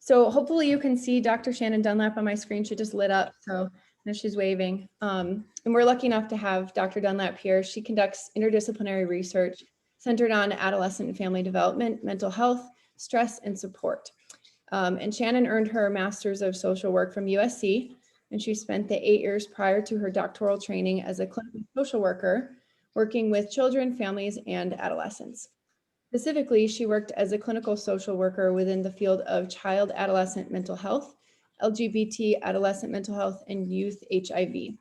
So hopefully you can see Dr. Shannon Dunlap on my screen. She just lit up, so now she's waving. And we're lucky enough to have Dr. Dunlap here. She conducts interdisciplinary research centered on adolescent and family development, mental health, stress, and support. And Shannon earned her Master's of Social Work from USC, and she spent the 8 years prior to her doctoral training as a clinical social worker, working with children, families, and adolescents. Specifically, she worked as a clinical social worker within the field of child adolescent mental health, LGBT adolescent mental health, and youth HIV.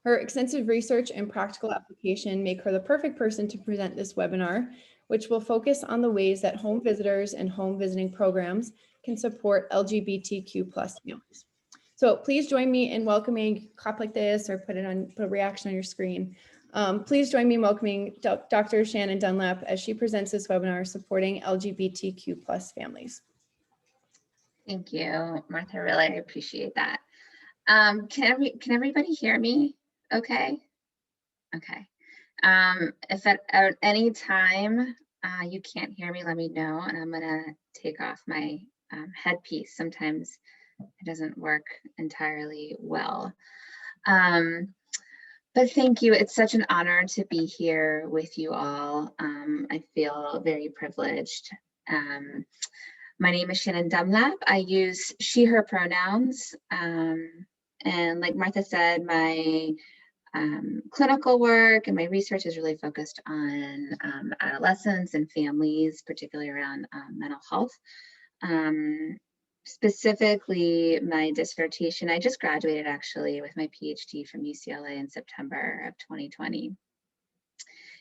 Her extensive research and practical application make her the perfect person to present this webinar, which will focus on the ways that home visitors and home visiting programs can support LGBTQ+ families. So please join me in welcoming, clap like this or put a reaction on your screen. Please join me in welcoming Dr. Shannon Dunlap as she presents this webinar supporting LGBTQ+ families. Thank you, Martha. Really appreciate that. Can everybody hear me? Okay. Okay. If at any time you can't hear me, let me know, and I'm gonna take off my headpiece. Sometimes it doesn't work entirely well. But thank you. It's such an honor to be here with you all. I feel very privileged. My name is Shannon Dumlap. I use she, her pronouns. And like Martha said, my clinical work and my research is really focused on adolescents and families, particularly around mental health. Specifically, my dissertation, I just graduated actually with my PhD from UCLA in September of 2020.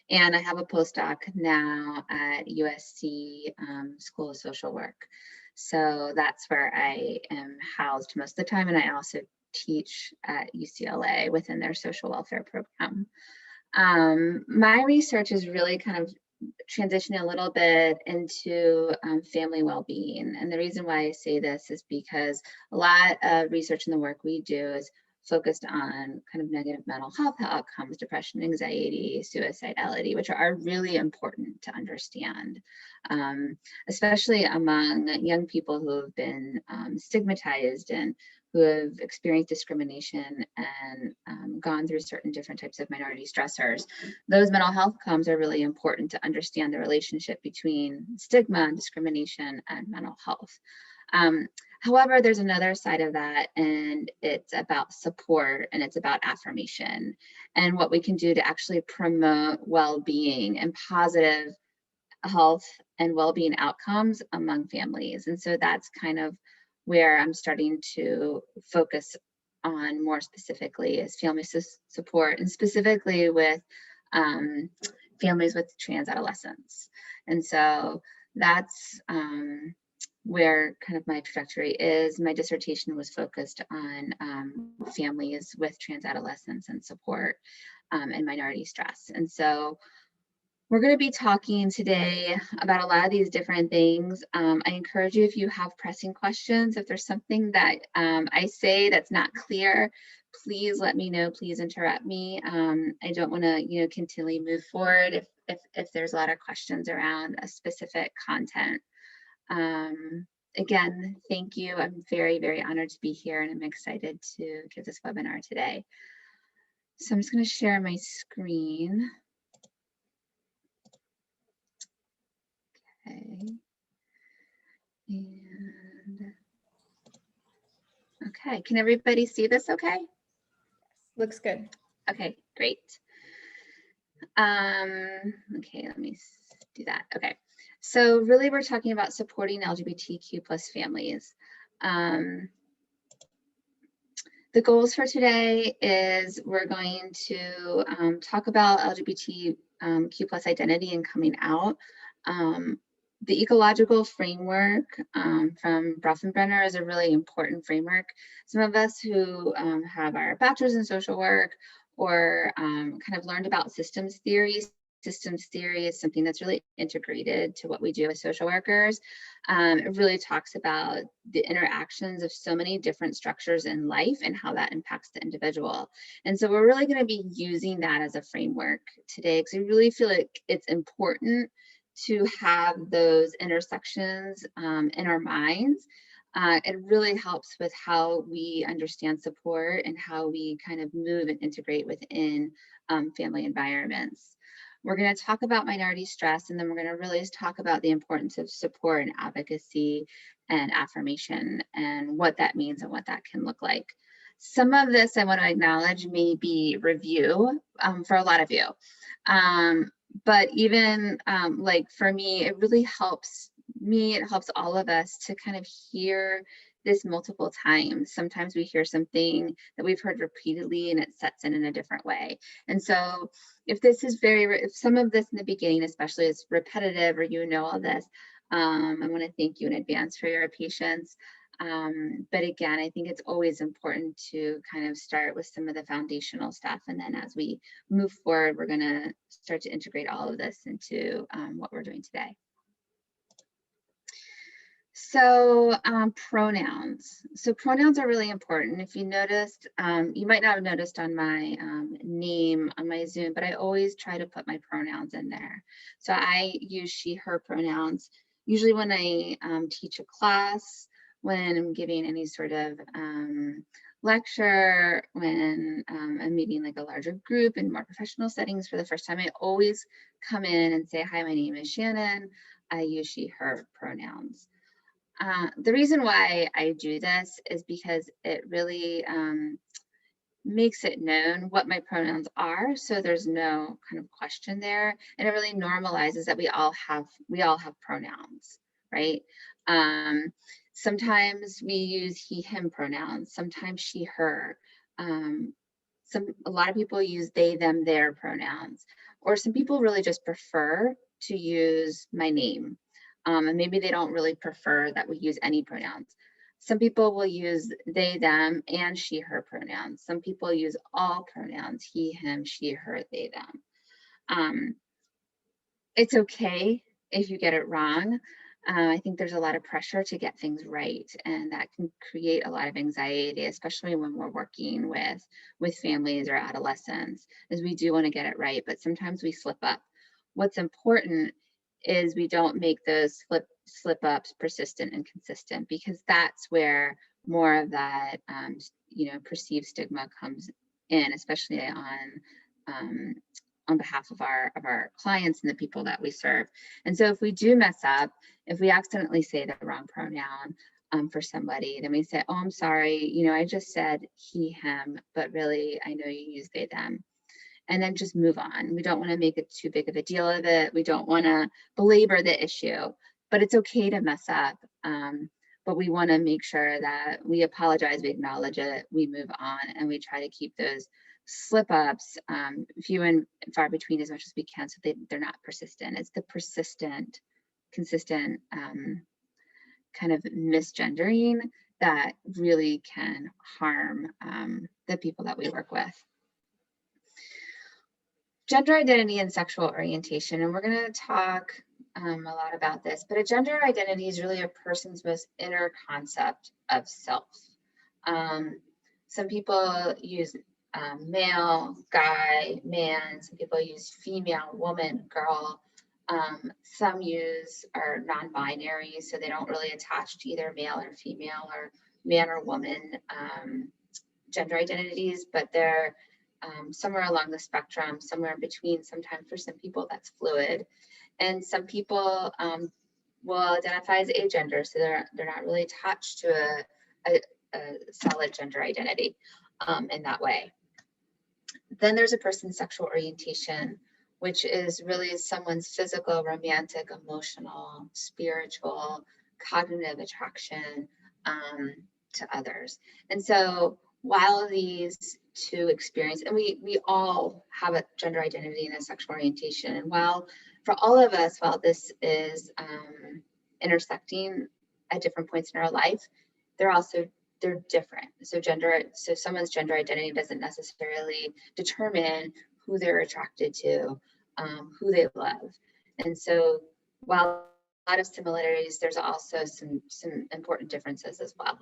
And I have a postdoc now at USC School of Social Work. So that's where I am housed most of the time. And I also teach at UCLA within their social welfare program. My research is really kind of transitioning a little bit into family well-being. And the reason why I say this is because a lot of research in the work we do is focused on kind of negative mental health outcomes, depression, anxiety, suicidality, which are really important to understand, especially among young people who have been stigmatized and who have experienced discrimination and gone through certain different types of minority stressors. Those mental health outcomes are really important to understand the relationship between stigma and discrimination and mental health. However, there's another side of that, and it's about support and it's about affirmation and what we can do to actually promote well-being and positive health and well-being outcomes among families. And so that's kind of where I'm starting to focus on more specifically is family support, and specifically with families with trans adolescents. And so that's where kind of my trajectory is. My dissertation was focused on families with trans adolescents and support and minority stress. And so we're going to be talking today about a lot of these different things. I encourage you, if you have pressing questions, if there's something that I say that's not clear, please let me know, please interrupt me. I don't want to, continually move forward if there's a lot of questions around a specific content. Again, thank you. I'm very, very honored to be here, and I'm excited to give this webinar today. So I'm just going to share my screen. Okay. And okay, can everybody see this okay? Looks good. Okay, great. Okay, let me do that. Okay, so really we're talking about supporting LGBTQ+ families. The goals for today is we're going to talk about LGBTQ+ identity and coming out. The Ecological Framework from Bronfenbrenner is a really important framework. Some of us who have our bachelor's in social work or kind of learned about systems theory. Systems theory is something that's really integrated to what we do as social workers. It really talks about the interactions of so many different structures in life and how that impacts the individual. And so we're really going to be using that as a framework today because we really feel like it's important to have those intersections in our minds. It really helps with how we understand support and how we kind of move and integrate within family environments. We're going to talk about minority stress, and then we're going to really talk about the importance of support and advocacy and affirmation and what that means and what that can look like. Some of this I want to acknowledge may be review for a lot of you. But even like for me, it really helps me, it helps all of us to kind of hear this multiple times. Sometimes we hear something that we've heard repeatedly and it sets in a different way. And so if this is if some of this in the beginning, especially is repetitive or you know all this, I want to thank you in advance for your patience. But again, I think it's always important to kind of start with some of the foundational stuff. And then as we move forward, we're going to start to integrate all of this into what we're doing today. So pronouns. So pronouns are really important. If you noticed, you might not have noticed on my name on my Zoom, but I always try to put my pronouns in there. So I use she, her pronouns, usually when I teach a class, when I'm giving any sort of lecture, when I'm meeting like a larger group in more professional settings for the first time, I always come in and say, hi, my name is Shannon. I use she, her pronouns. The reason why I do this is because it really makes it known what my pronouns are, so there's no kind of question there, and it really normalizes that we all have pronouns, right? Sometimes we use he, him pronouns, sometimes she, her. A lot of people use they, them, their pronouns, or some people really just prefer to use my name. And maybe they don't really prefer that we use any pronouns. Some people will use they, them, and she, her pronouns. Some people use all pronouns, he, him, she, her, they, them. It's okay if you get it wrong. I think there's a lot of pressure to get things right, and that can create a lot of anxiety, especially when we're working with families or adolescents, as we do want to get it right, but sometimes we slip up. What's important is we don't make those slip ups persistent and consistent, because that's where more of that perceived stigma comes in, especially on behalf of our clients and the people that we serve. And so if we do mess up, if we accidentally say the wrong pronoun for somebody, then we say, oh, I'm sorry, I just said he, him, but really I know you use they, them. And then just move on. We don't want to make it too big of a deal of it. We don't want to belabor the issue, but it's okay to mess up. But we want to make sure that we apologize, we acknowledge it, we move on, and we try to keep those slip ups few and far between as much as we can, so they're not persistent. It's the persistent, consistent kind of misgendering that really can harm the people that we work with. Gender identity and sexual orientation, and we're going to talk a lot about this, but a gender identity is really a person's most inner concept of self. Some people use male, guy, man. Some people use female, woman, girl. Some are non-binary, so they don't really attach to either male or female or man or woman gender identities, but they're somewhere along the spectrum, somewhere in between. Sometimes for some people that's fluid, and some people will identify as agender, so they're not really attached to a solid gender identity in that way. Then there's a person's sexual orientation, which is really someone's physical, romantic, emotional, spiritual, cognitive attraction to others. And so while these two experience, and we all have a gender identity and a sexual orientation, and while for all of us, while this is intersecting at different points in our life, they're different. So someone's gender identity doesn't necessarily determine who they're attracted to, who they love. And so while a lot of similarities, there's also some important differences as well.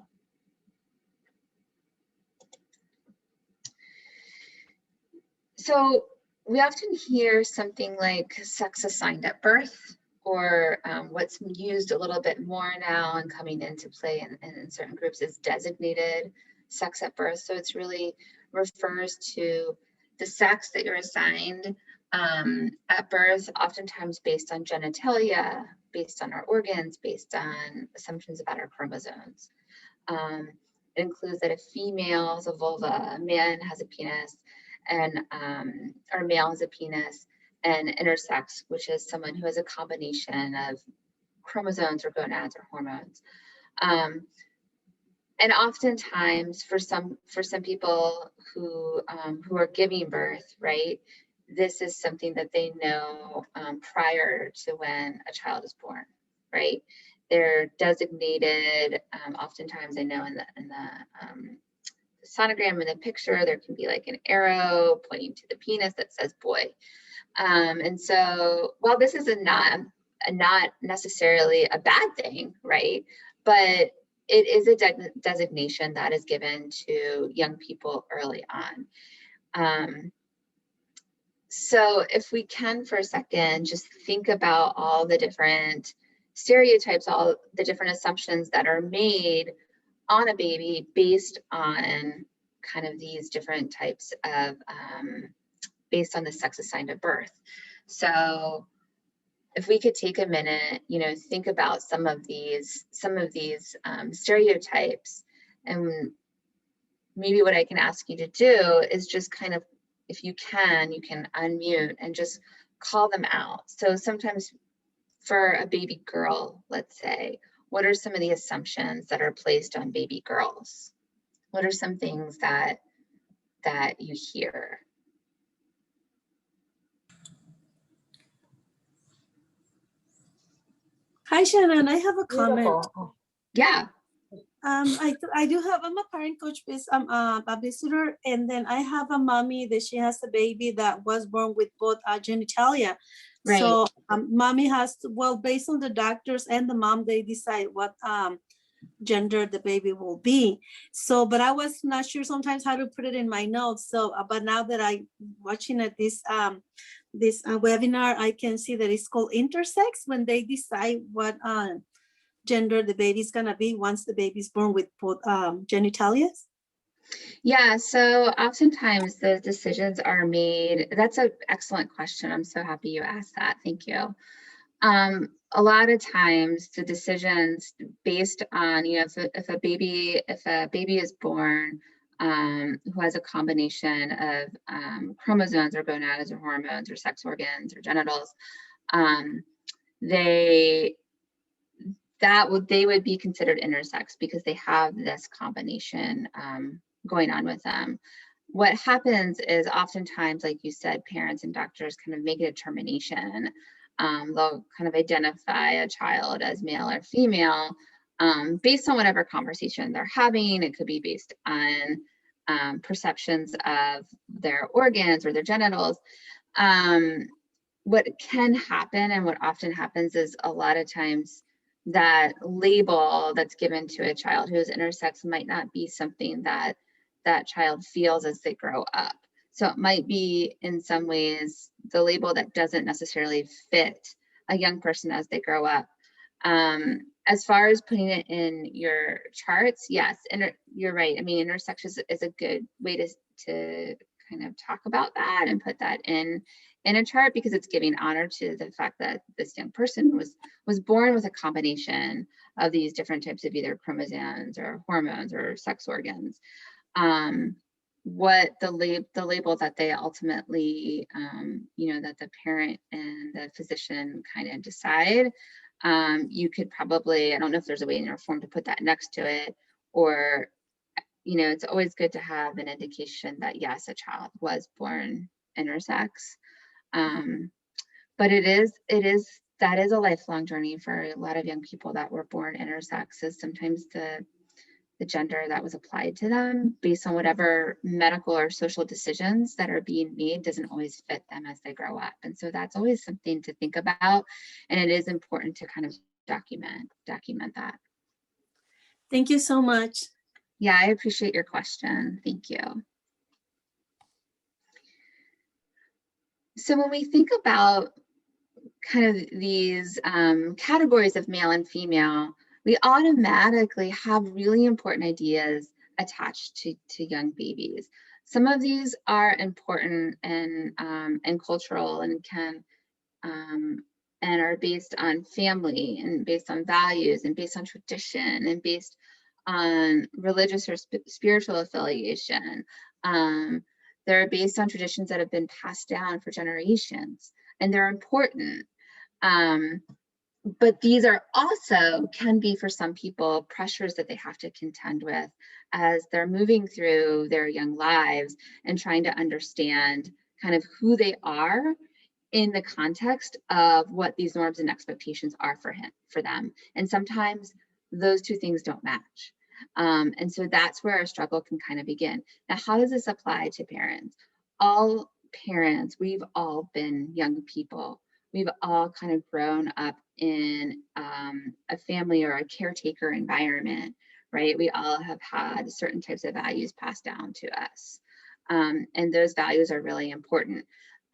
So we often hear something like sex assigned at birth or what's used a little bit more now and coming into play in certain groups is designated sex at birth. So it's really refers to the sex that you're assigned at birth, oftentimes based on genitalia, based on our organs, based on assumptions about our chromosomes. It includes that a female has a vulva, a man has a penis, and or male has a penis, and intersex, which is someone who has a combination of chromosomes or gonads or hormones. And oftentimes for some people who are giving birth, right, this is something that they know prior to when a child is born, right? They're designated, oftentimes I know in the sonogram, in the picture, there can be like an arrow pointing to the penis that says boy. And so while this is not necessarily a bad thing, right? But it is a designation that is given to young people early on. So if we can for a second, just think about all the different stereotypes, all the different assumptions that are made on a baby based on kind of these different types of, based on the sex assigned at birth. So if we could take a minute, think about some of these stereotypes, and maybe what I can ask you to do is just kind of, if you can unmute and just call them out. So sometimes for a baby girl, let's say, what are some of the assumptions that are placed on baby girls? What are some things that you hear? Hi, Shannon. I have a comment. Beautiful. Yeah. I do have, I'm a parent coach based, I'm a babysitter, and then I have a mommy that she has a baby that was born with both genitalia. Right. So mommy has to, well, based on the doctors and the mom, they decide what gender the baby will be. So, but I was not sure sometimes how to put it in my notes. So, but now that I'm watching at this webinar, I can see that it's called intersex, when they decide what gender the baby's gonna be once the baby's born with both genitalia. Yeah, so oftentimes the decisions are made. That's an excellent question. I'm so happy you asked that. Thank you. A lot of times the decisions based on, if a baby is born who has a combination of chromosomes or gonads or hormones or sex organs or genitals, they would be considered intersex because they have this combination going on with them. What happens is oftentimes, like you said, parents and doctors kind of make a determination. They'll kind of identify a child as male or female based on whatever conversation they're having. It could be based on perceptions of their organs or their genitals. What can happen, and what often happens, is a lot of times that label that's given to a child who is intersex might not be something that that child feels as they grow up. So it might be, in some ways, the label that doesn't necessarily fit a young person as they grow up. As far as putting it in your charts, yes, and you're right. I mean, intersex is a good way to kind of talk about that and put that in a chart, because it's giving honor to the fact that this young person was born with a combination of these different types of either chromosomes or hormones or sex organs. What the label that they ultimately, that the parent and the physician kind of decide, you could probably, I don't know if there's a way in your form to put that next to it, or, it's always good to have an indication that yes, a child was born intersex. But that is a lifelong journey for a lot of young people that were born intersex, is sometimes the gender that was applied to them based on whatever medical or social decisions that are being made doesn't always fit them as they grow up. And so that's always something to think about. And it is important to kind of document that. Thank you so much. Yeah, I appreciate your question. Thank you. So when we think about kind of these categories of male and female, we automatically have really important ideas attached to young babies. Some of these are important and cultural and can and are based on family and based on values and based on tradition and based on religious or spiritual affiliation. They're based on traditions that have been passed down for generations, and they're important. But these are also can be for some people pressures that they have to contend with as they're moving through their young lives and trying to understand kind of who they are in the context of what these norms and expectations are for them. And sometimes those two things don't match. And so that's where our struggle can kind of begin. Now, how does this apply to parents? All parents, we've all been young people. We've all kind of grown up in a family or a caretaker environment, right? We all have had certain types of values passed down to us. And those values are really important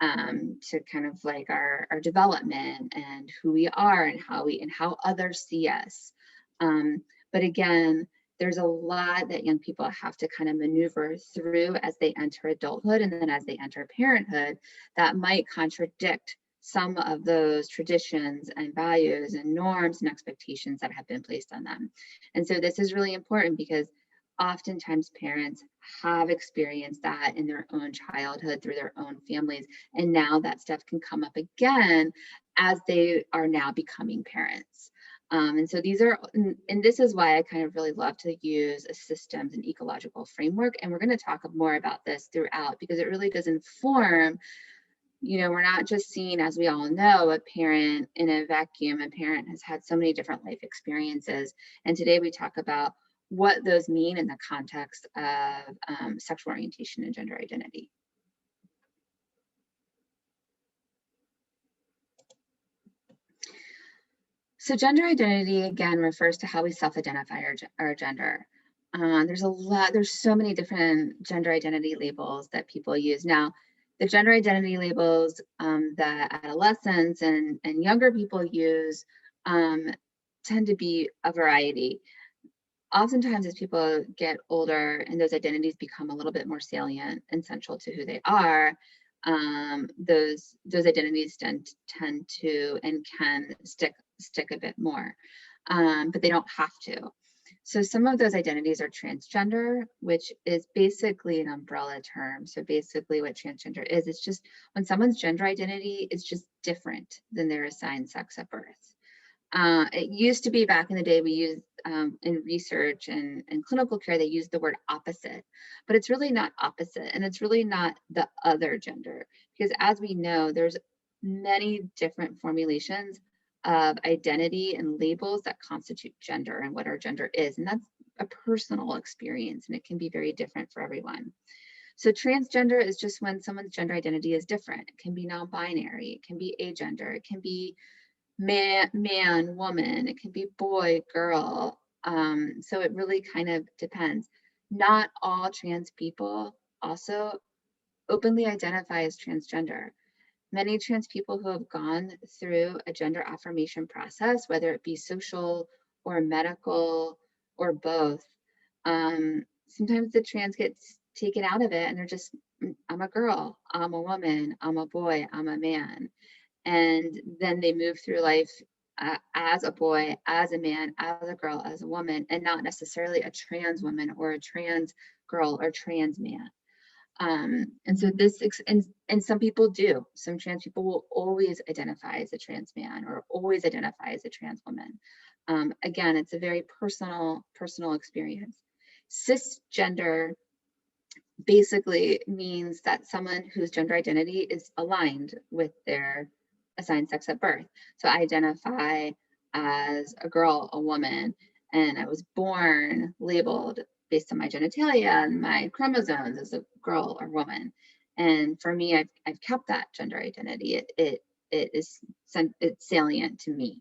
to kind of like our development and who we are and how others see us. But again, there's a lot that young people have to kind of maneuver through as they enter adulthood and then as they enter parenthood that might contradict some of those traditions and values and norms and expectations that have been placed on them. And so this is really important because oftentimes parents have experienced that in their own childhood through their own families. And now that stuff can come up again as they are now becoming parents. And so these are, and this is why I kind of really love to use a systems and ecological framework. And we're going to talk more about this throughout because it really does inform, you know, we're not just seeing, as we all know, a parent in a vacuum. A parent has had so many different life experiences. And today we talk about what those mean in the context of sexual orientation and gender identity. So gender identity, again, refers to how we self-identify our gender. There's so many different gender identity labels that people use. Now, the gender identity labels that adolescents and younger people use tend to be a variety. Oftentimes as people get older and those identities become a little bit more salient and central to who they are, those identities tend to and can stick a bit more, but they don't have to. So some of those identities are transgender, which is basically an umbrella term. So basically what transgender is, it's just when someone's gender identity is just different than their assigned sex at birth. It used to be back in the day, we used in research and clinical care, they used the word opposite, but it's really not opposite. And it's really not the other gender, because as we know, there's many different formulations of identity and labels that constitute gender and what our gender is. And that's a personal experience and it can be very different for everyone. So transgender is just when someone's gender identity is different. It can be non-binary, it can be agender, it can be man, woman, it can be boy, girl. So it really kind of depends. Not all trans people also openly identify as transgender. Many trans people who have gone through a gender affirmation process, whether it be social or medical or both, sometimes the trans gets taken out of it and they're just, I'm a girl, I'm a woman, I'm a boy, I'm a man. And then they move through life as a boy, as a man, as a girl, as a woman, and not necessarily a trans woman or a trans girl or trans man. And so this, and some people do, some trans people will always identify as a trans man or always identify as a trans woman. Again, it's a very personal experience. Cisgender basically means that someone whose gender identity is aligned with their assigned sex at birth. So I identify as a girl, a woman, and I was born labeled based on my genitalia and my chromosomes as a girl or woman. And for me, I've kept that gender identity. It's salient to me.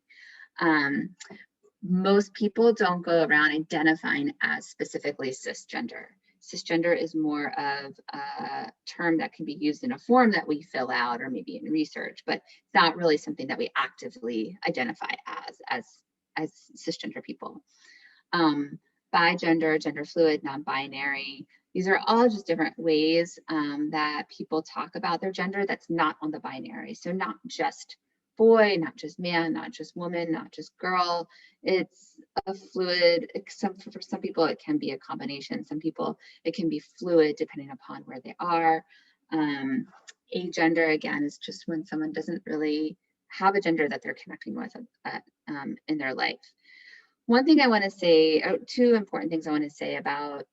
Most people don't go around identifying as specifically cisgender. Cisgender is more of a term that can be used in a form that we fill out or maybe in research, but it's not really something that we actively identify as cisgender people. Bigender, gender fluid, non-binary, these are all just different ways that people talk about their gender that's not on the binary. So not just boy, not just man, not just woman, not just girl. It's a fluid, for some people it can be a combination. Some people it can be fluid depending upon where they are. Agender, again, is just when someone doesn't really have a gender that they're connecting with in their life. One thing I want to say, two important things I want to say about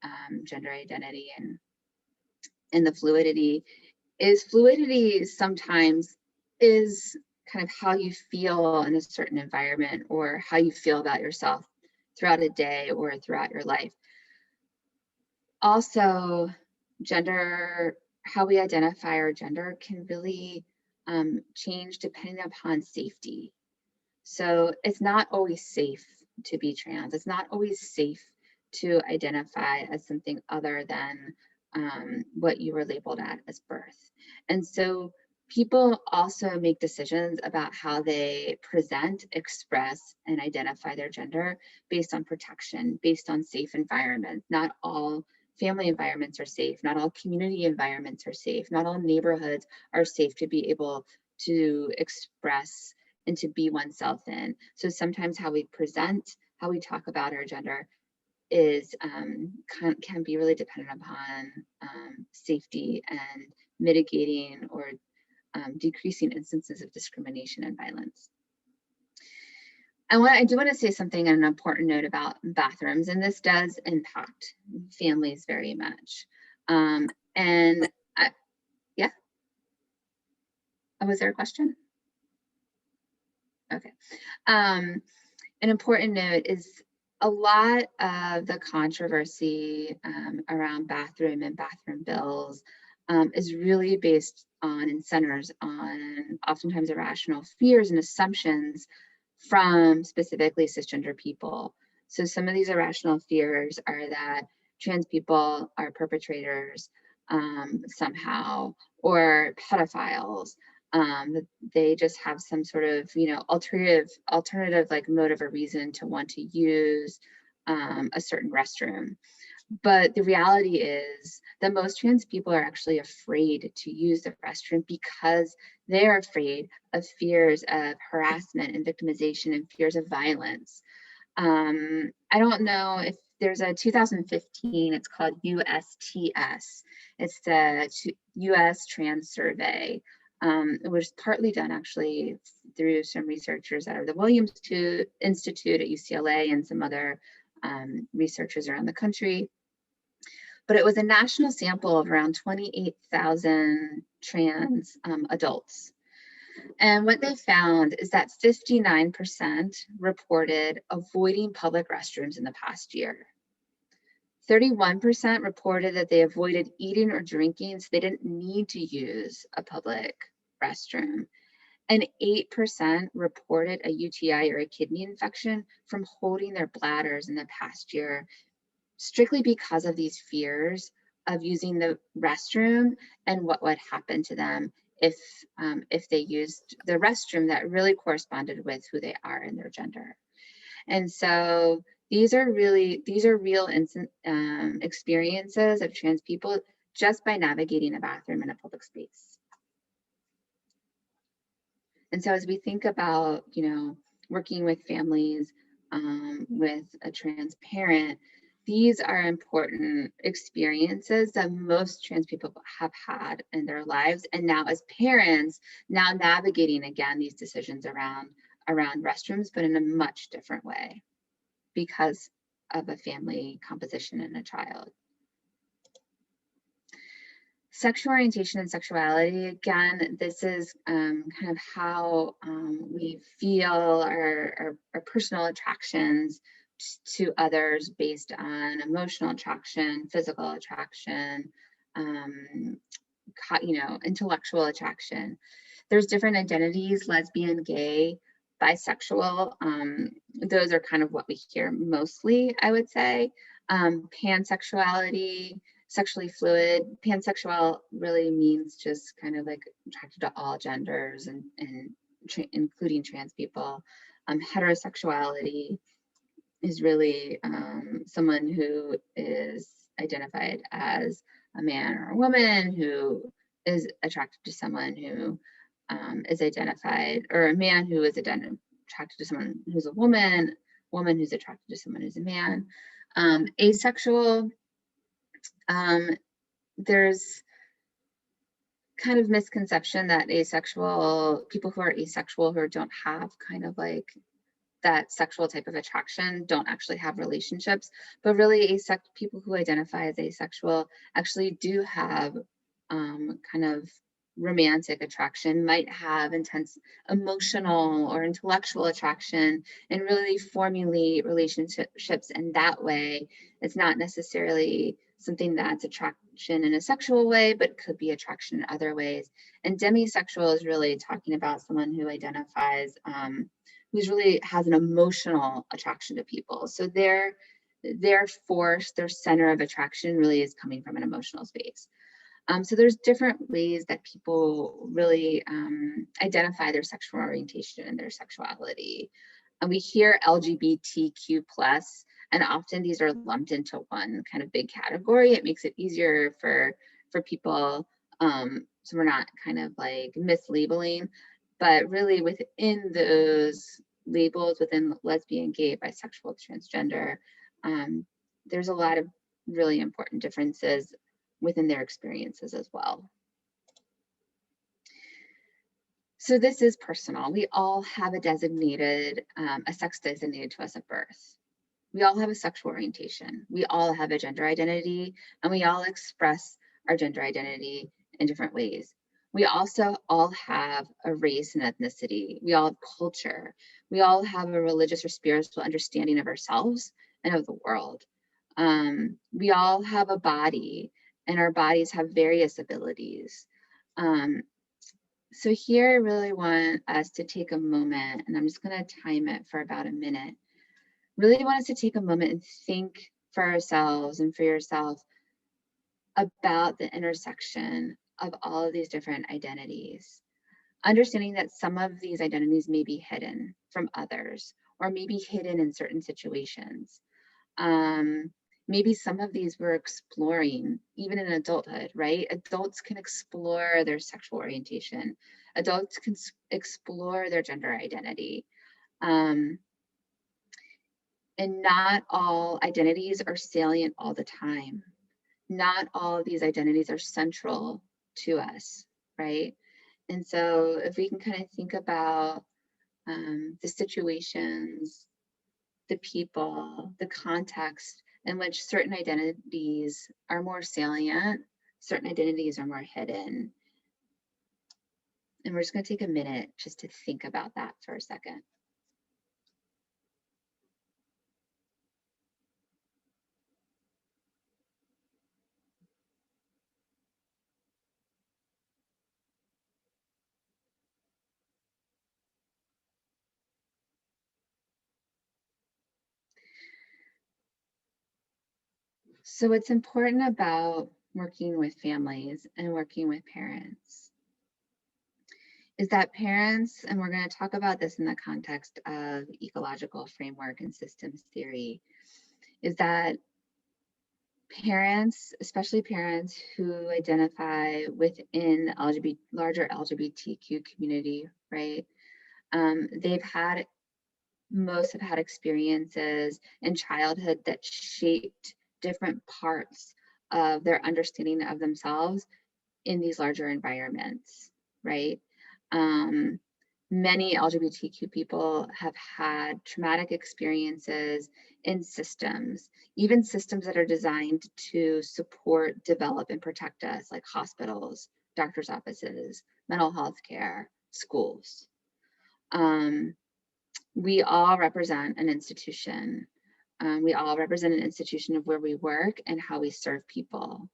gender identity and the fluidity sometimes is kind of how you feel in a certain environment or how you feel about yourself throughout a day or throughout your life. Also, gender, how we identify our gender can really change depending upon safety. So it's not always safe to be trans. It's not always safe to identify as something other than what you were labeled at as birth. And so people also make decisions about how they present, express, and identify their gender based on protection, based on safe environments. Not all family environments are safe. Not all community environments are safe. Not all neighborhoods are safe to be able to express and to be oneself in. So sometimes how we present, how we talk about our gender is can be really dependent upon safety and mitigating or decreasing instances of discrimination and violence. I do want to say something on an important note about bathrooms, and this does impact families very much. Yeah. Oh, was there a question? Okay. An important note is a lot of the controversy around bathroom and bathroom bills is really based on and centers on oftentimes irrational fears and assumptions from specifically cisgender people. So some of these irrational fears are that trans people are perpetrators somehow, or pedophiles. That they just have some sort of, alternative like motive or reason to want to use a certain restroom. But the reality is that most trans people are actually afraid to use the restroom because they're afraid of fears of harassment and victimization and fears of violence. I don't know if there's a 2015, it's called USTS. It's the US Trans Survey. It was partly done actually through some researchers out of the Williams Institute at UCLA and some other researchers around the country. But it was a national sample of around 28,000 trans adults. And what they found is that 59% reported avoiding public restrooms in the past year. 31% reported that they avoided eating or drinking, so they didn't need to use a public restroom. And 8% reported a UTI or a kidney infection from holding their bladders in the past year, strictly because of these fears of using the restroom and what would happen to them if they used the restroom that really corresponded with who they are and their gender. And so these are real experiences of trans people just by navigating a bathroom in a public space. And so as we think about, working with families with a trans parent, these are important experiences that most trans people have had in their lives. And now as parents, now navigating again these decisions around restrooms, but in a much different way because of a family composition and a child. Sexual orientation and sexuality, again, this is kind of how we feel our personal attractions to others based on emotional attraction, physical attraction, intellectual attraction. There's different identities: lesbian, gay, bisexual. Those are kind of what we hear mostly, I would say. Pansexuality, sexually fluid. Pansexual really means just kind of like attracted to all genders and including trans people. Heterosexuality is really someone who is identified as a man or a woman who is attracted to someone who is identified, or a man who is attracted to someone who's a woman who's attracted to someone who's a man. Asexual, there's kind of misconception that asexual, people who are asexual who don't have kind of like that sexual type of attraction don't actually have relationships, but really people who identify as asexual actually do have kind of romantic attraction, might have intense emotional or intellectual attraction, and really formulate relationships in that way. It's not necessarily something that's attraction in a sexual way, but could be attraction in other ways. And demisexual is really talking about someone who identifies who's really has an emotional attraction to people. So their force, their center of attraction really is coming from an emotional space. So there's different ways that people really identify their sexual orientation and their sexuality. And we hear LGBTQ+, and often these are lumped into one kind of big category. It makes it easier for people, so we're not kind of like mislabeling, but really within those labels, within lesbian, gay, bisexual, transgender, there's a lot of really important differences within their experiences as well. So this is personal. We all have a designated, a sex designated to us at birth. We all have a sexual orientation. We all have a gender identity, and we all express our gender identity in different ways. We also all have a race and ethnicity. We all have culture. We all have a religious or spiritual understanding of ourselves and of the world. We all have a body, and our bodies have various abilities. So here I really want us to take a moment, and I'm just going to time it for about a minute. Really want us to take a moment and think for ourselves and for yourself about the intersection of all of these different identities. Understanding that some of these identities may be hidden from others, or maybe hidden in certain situations. Maybe some of these we're exploring even in adulthood, right? Adults can explore their sexual orientation. Adults can explore their gender identity. And not all identities are salient all the time. Not all of these identities are central to us, right? And so if we can kind of think about the situations, the people, the context in which certain identities are more salient, certain identities are more hidden. And we're just going to take a minute just to think about that for a second. So what's important about working with families and working with parents is that parents, and we're going to talk about this in the context of ecological framework and systems theory, is that parents, especially parents who identify within the larger LGBTQ community, right? Most have had experiences in childhood that shaped different parts of their understanding of themselves in these larger environments, right? Many LGBTQ people have had traumatic experiences in systems, even systems that are designed to support, develop, and protect us, like hospitals, doctors' offices, mental health care, schools. We all represent an institution. We all represent an institution of where we work and how we serve people.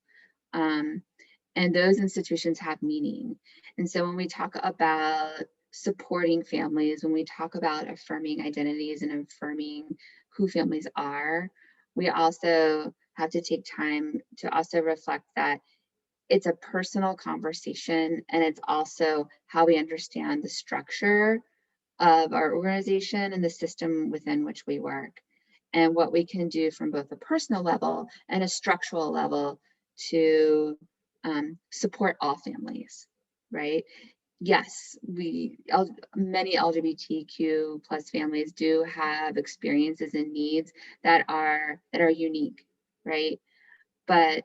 And those institutions have meaning. And so when we talk about supporting families, when we talk about affirming identities and affirming who families are, we also have to take time to also reflect that it's a personal conversation, and it's also how we understand the structure of our organization and the system within which we work, and what we can do from both a personal level and a structural level to support all families, right? Yes, many LGBTQ plus families do have experiences and needs that are unique, right? But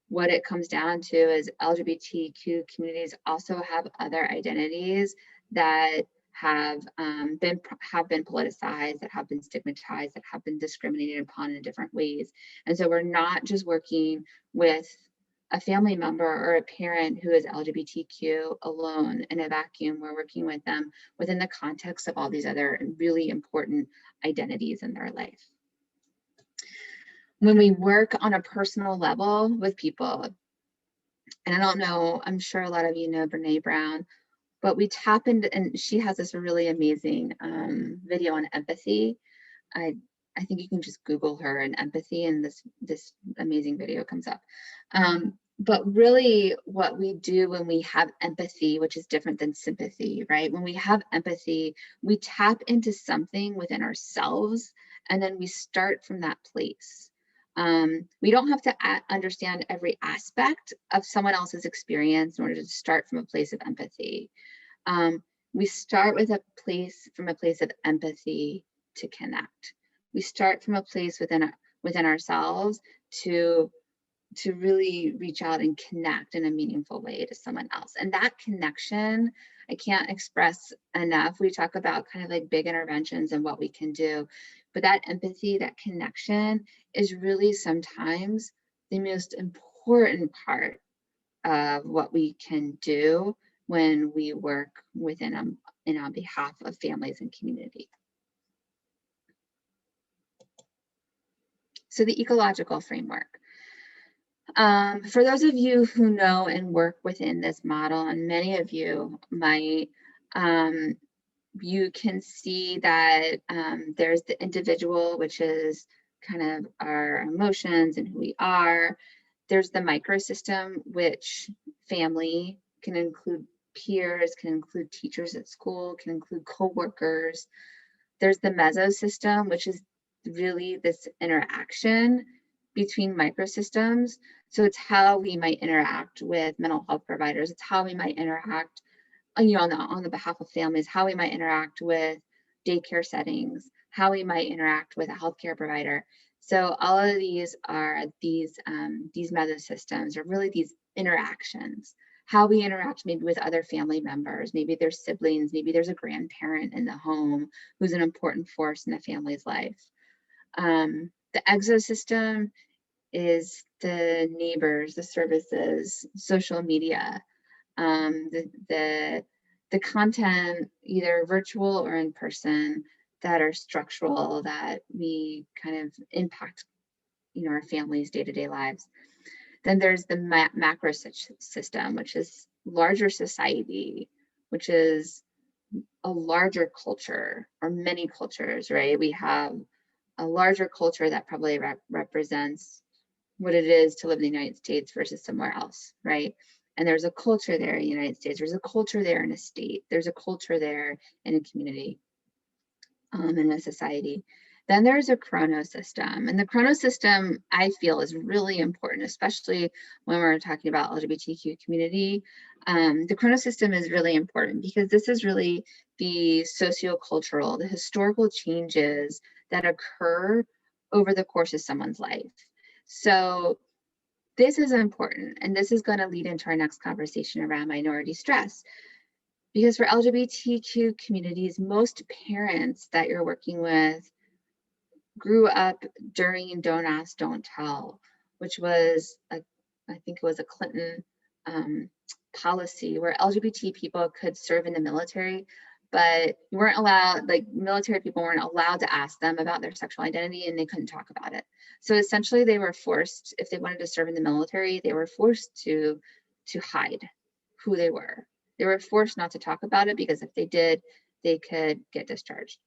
what it comes down to is LGBTQ communities also have other identities that have been politicized, that have been stigmatized, that have been discriminated upon in different ways. And so we're not just working with a family member or a parent who is LGBTQ alone in a vacuum. We're working with them within the context of all these other really important identities in their life. When we work on a personal level with people, and I don't know, I'm sure a lot of you know Brene Brown, but we tap into, and she has this really amazing video on empathy. I think you can just Google her and empathy, and this amazing video comes up. But really what we do when we have empathy, which is different than sympathy, right? When we have empathy, we tap into something within ourselves, and then we start from that place. We don't have to understand every aspect of someone else's experience in order to start from a place of empathy. We start with from a place of empathy to connect. We start from a place within ourselves to really reach out and connect in a meaningful way to someone else. And that connection, I can't express enough. We talk about kind of like big interventions and what we can do, but that empathy, that connection is really sometimes the most important part of what we can do when we work within and on behalf of families and community. So the ecological framework. For those of you who know and work within this model, and many of you might, you can see that there's the individual, which is kind of our emotions and who we are. There's the microsystem, which family can include peers, can include teachers at school, can include co-workers. There's the mesosystem, which is really this interaction between microsystems. So it's how we might interact with mental health providers. It's how we might interact, you know, on the behalf of families, how we might interact with daycare settings, how we might interact with a healthcare provider. So all of these are these mesosystems, or really these interactions. How we interact maybe with other family members, maybe there's siblings, maybe there's a grandparent in the home who's an important force in the family's life. The exosystem is the neighbors, the services, social media, the content, either virtual or in person, that are structural, that we kind of impact, you know, our families' day-to-day lives. Then there's the macro system, which is larger society, which is a larger culture, or many cultures, right? We have a larger culture that probably represents what it is to live in the United States versus somewhere else, right? And there's a culture there in the United States, there's a culture there in a state, there's a culture there in a community, in a society. Then there's a chrono system, and the chrono system, I feel, is really important, especially when we're talking about LGBTQ community. The chrono system is really important because this is really the sociocultural, the historical changes that occur over the course of someone's life. So this is important, and this is going to lead into our next conversation around minority stress. Because for LGBTQ communities, most parents that you're working with grew up during Don't Ask, Don't Tell, which was, I think it was a Clinton policy where LGBT people could serve in the military, but you weren't allowed, like military people weren't allowed to ask them about their sexual identity, and they couldn't talk about it. So essentially they were forced, if they wanted to serve in the military, they were forced to hide who they were. They were forced not to talk about it, because if they did, they could get discharged.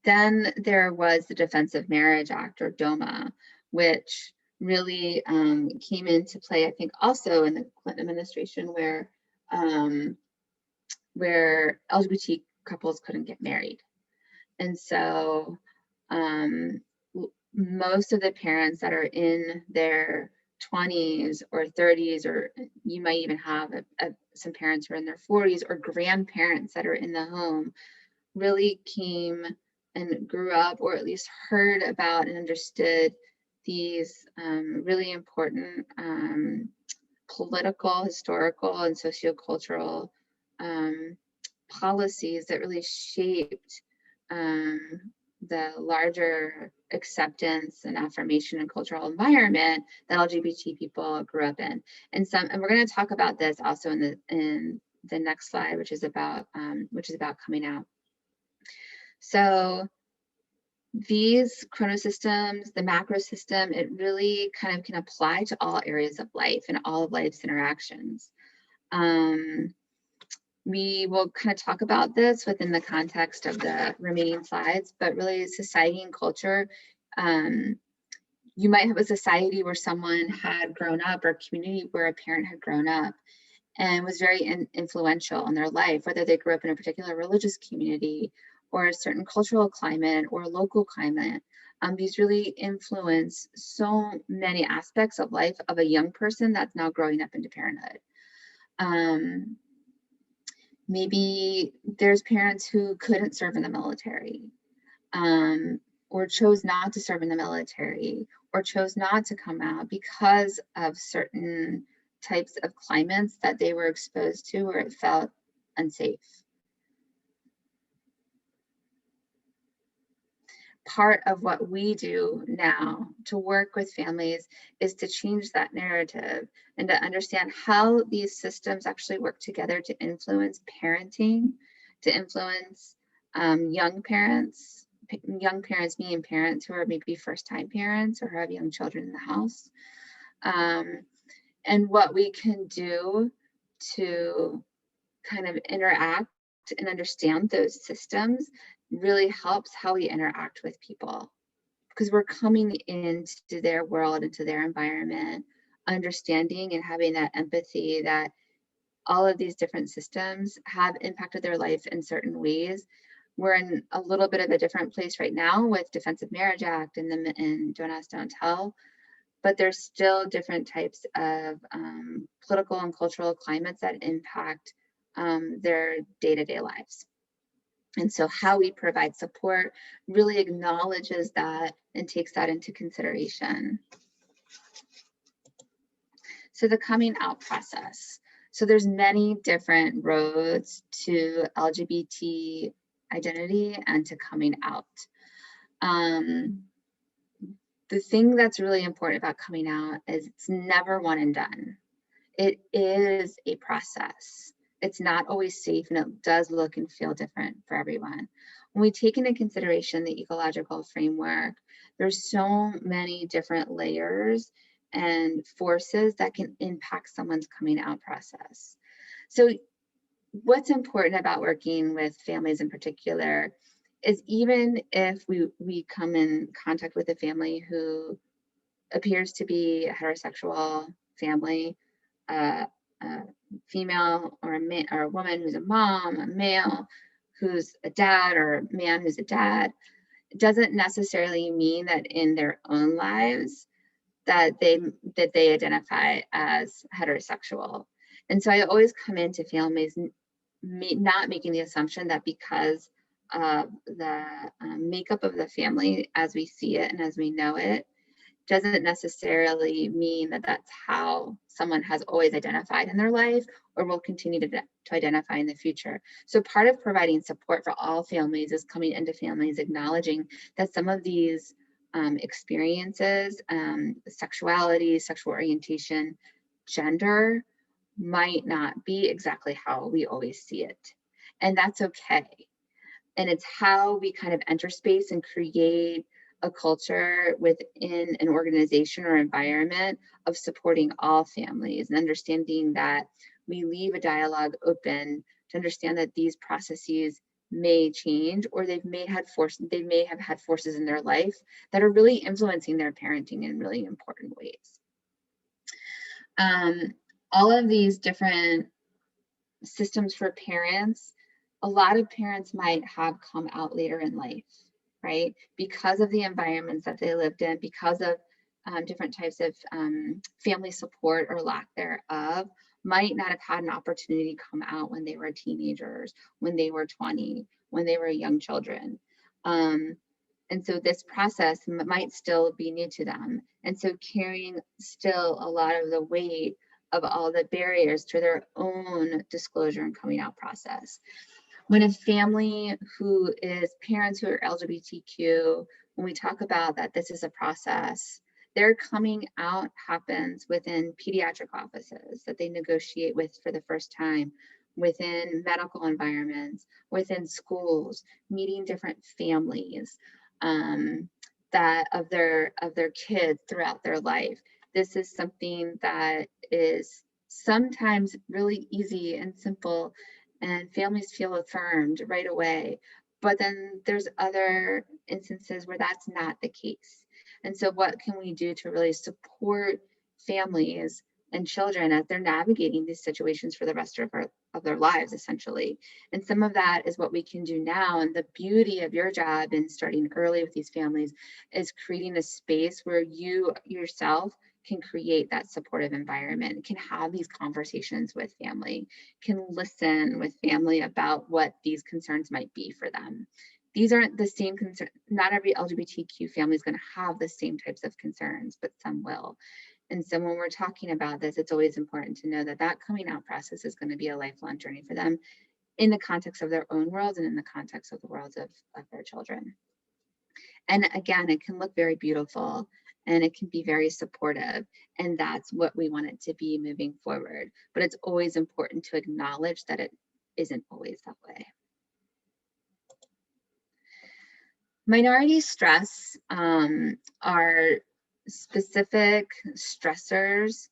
Then there was the Defense of Marriage Act, or DOMA, which really came into play, I think, also in the Clinton administration, where LGBT couples couldn't get married. And so most of the parents that are in their 20s or 30s, or you might even have some parents who are in their 40s, or grandparents that are in the home, really came and grew up, or at least heard about and understood these really important political, historical, and sociocultural policies that really shaped the larger acceptance and affirmation and cultural environment that LGBT people grew up in. And we're going to talk about this also in the next slide, which is about coming out. So these chrono systems, the macro system, it really kind of can apply to all areas of life and all of life's interactions. We will kind of talk about this within the context of the remaining slides, but really society and culture. You might have a society where someone had grown up, or a community where a parent had grown up and was very influential in their life, whether they grew up in a particular religious community or a certain cultural climate or local climate. These really influence so many aspects of life of a young person that's now growing up into parenthood. Maybe there's parents who couldn't serve in the military, or chose not to serve in the military, or chose not to come out because of certain types of climates that they were exposed to where it felt unsafe. Part of what we do now to work with families is to change that narrative and to understand how these systems actually work together to influence parenting, to influence young parents meaning parents who are maybe first-time parents or who have young children in the house, and what we can do to kind of interact and understand those systems really helps how we interact with people, because we're coming into their world, into their environment, understanding and having that empathy that all of these different systems have impacted their life in certain ways. We're in a little bit of a different place right now with Defensive Marriage Act and Don't Ask, Don't Tell, but there's still different types of political and cultural climates that impact their day-to-day lives. And so how we provide support really acknowledges that and takes that into consideration. So the coming out process. So there's many different roads to LGBT identity and to coming out. The thing that's really important about coming out is it's never one and done. It is a process. It's not always safe, and it does look and feel different for everyone. When we take into consideration the ecological framework, there's so many different layers and forces that can impact someone's coming out process. So what's important about working with families in particular is even if we come in contact with a family who appears to be a heterosexual family, a female or a woman who's a mom, a male who's a dad, or a man who's a dad, it doesn't necessarily mean that in their own lives that they identify as heterosexual. And so I always come into families not making the assumption that because of the makeup of the family as we see it and as we know it, doesn't necessarily mean that that's how someone has always identified in their life or will continue to identify in the future. So part of providing support for all families is coming into families acknowledging that some of these experiences, sexuality, sexual orientation, gender, might not be exactly how we always see it. And that's okay. And it's how we kind of enter space and create a culture within an organization or environment of supporting all families and understanding that we leave a dialogue open to understand that these processes may change, or they may have had forces in their life that are really influencing their parenting in really important ways. All of these different systems for parents, a lot of parents might have come out later in life, right? Because of the environments that they lived in, because of different types of family support or lack thereof, might not have had an opportunity to come out when they were teenagers, when they were 20, when they were young children. And so this process might still be new to them. And so carrying still a lot of the weight of all the barriers to their own disclosure and coming out process. When a family who is parents who are LGBTQ, when we talk about that this is a process, their coming out happens within pediatric offices that they negotiate with for the first time, within medical environments, within schools, meeting different families that of their kids throughout their life. This is something that is sometimes really easy and simple, and families feel affirmed right away. But then there's other instances where that's not the case. And so what can we do to really support families and children as they're navigating these situations for the rest of their lives, essentially? And some of that is what we can do now. And the beauty of your job in starting early with these families is creating a space where you yourself can create that supportive environment, can have these conversations with family, can listen with family about what these concerns might be for them. These aren't the same concerns. Not every LGBTQ family is going to have the same types of concerns, but some will. And so when we're talking about this, it's always important to know that that coming out process is going to be a lifelong journey for them in the context of their own world and in the context of the worlds of their children. And again, it can look very beautiful and it can be very supportive. And that's what we want it to be moving forward. But it's always important to acknowledge that it isn't always that way. Minority stress are specific stressors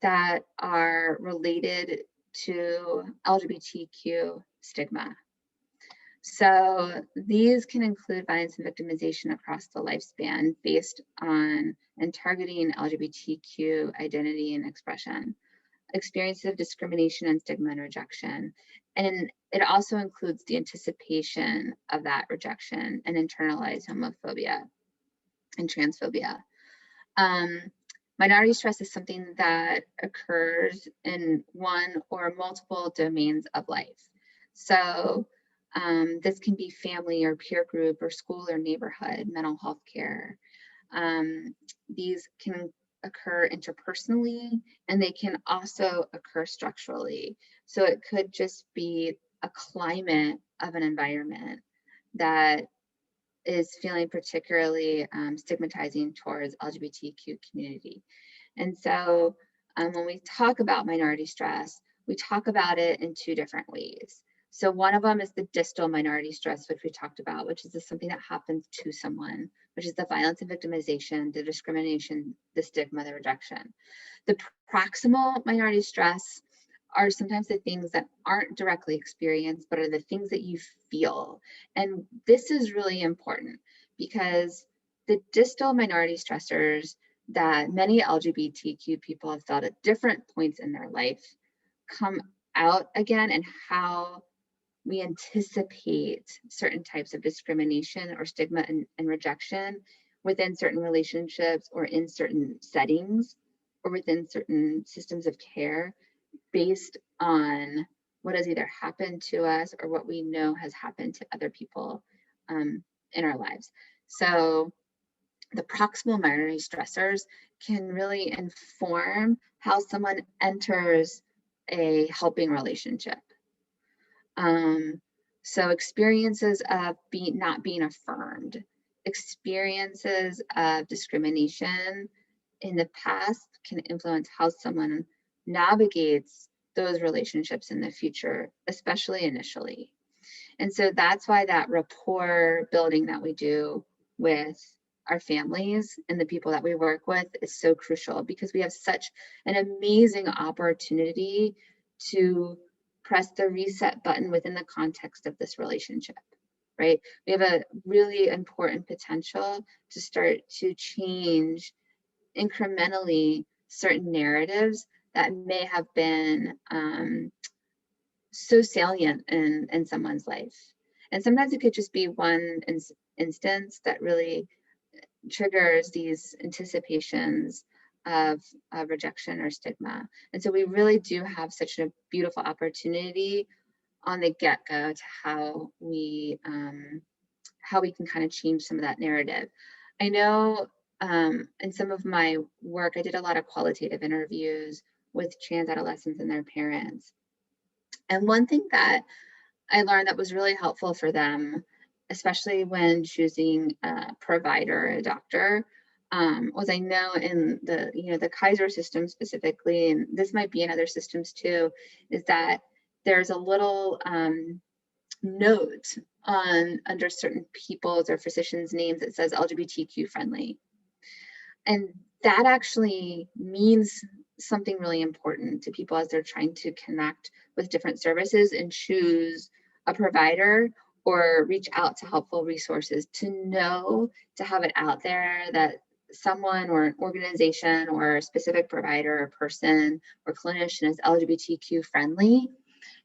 that are related to LGBTQ stigma. So these can include violence and victimization across the lifespan based on and targeting LGBTQ identity and expression, experiences of discrimination and stigma and rejection. And it also includes the anticipation of that rejection and internalized homophobia and transphobia. Minority stress is something that occurs in one or multiple domains of life. So this can be family or peer group or school or neighborhood, mental health care. These can occur interpersonally, and they can also occur structurally. So it could just be a climate of an environment that is feeling particularly stigmatizing towards LGBTQ community. And so when we talk about minority stress, we talk about it in two different ways. So one of them is the distal minority stress, which we talked about, which is something that happens to someone, which is the violence and victimization, the discrimination, the stigma, the rejection. The proximal minority stress are sometimes the things that aren't directly experienced, but are the things that you feel. And this is really important because the distal minority stressors that many LGBTQ people have felt at different points in their life come out again, and how we anticipate certain types of discrimination or stigma and rejection within certain relationships or in certain settings or within certain systems of care based on what has either happened to us or what we know has happened to other people in our lives. So the proximal minority stressors can really inform how someone enters a helping relationship. So experiences of not being affirmed, experiences of discrimination in the past can influence how someone navigates those relationships in the future, especially initially. And so that's why that rapport building that we do with our families and the people that we work with is so crucial, because we have such an amazing opportunity to press the reset button within the context of this relationship, right? We have a really important potential to start to change incrementally certain narratives that may have been so salient in someone's life. And sometimes it could just be one instance that really triggers these anticipations of rejection or stigma. And so we really do have such a beautiful opportunity on the get-go to how we can kind of change some of that narrative. I know in some of my work, I did a lot of qualitative interviews with trans adolescents and their parents. And one thing that I learned that was really helpful for them, especially when choosing a provider, a doctor, was I know in the Kaiser system specifically, and this might be in other systems too, is that there's a little note under certain people's or physicians' names that says LGBTQ friendly. And that actually means something really important to people as they're trying to connect with different services and choose a provider or reach out to helpful resources, to know, to have it out there that someone or an organization or a specific provider or person or clinician is LGBTQ friendly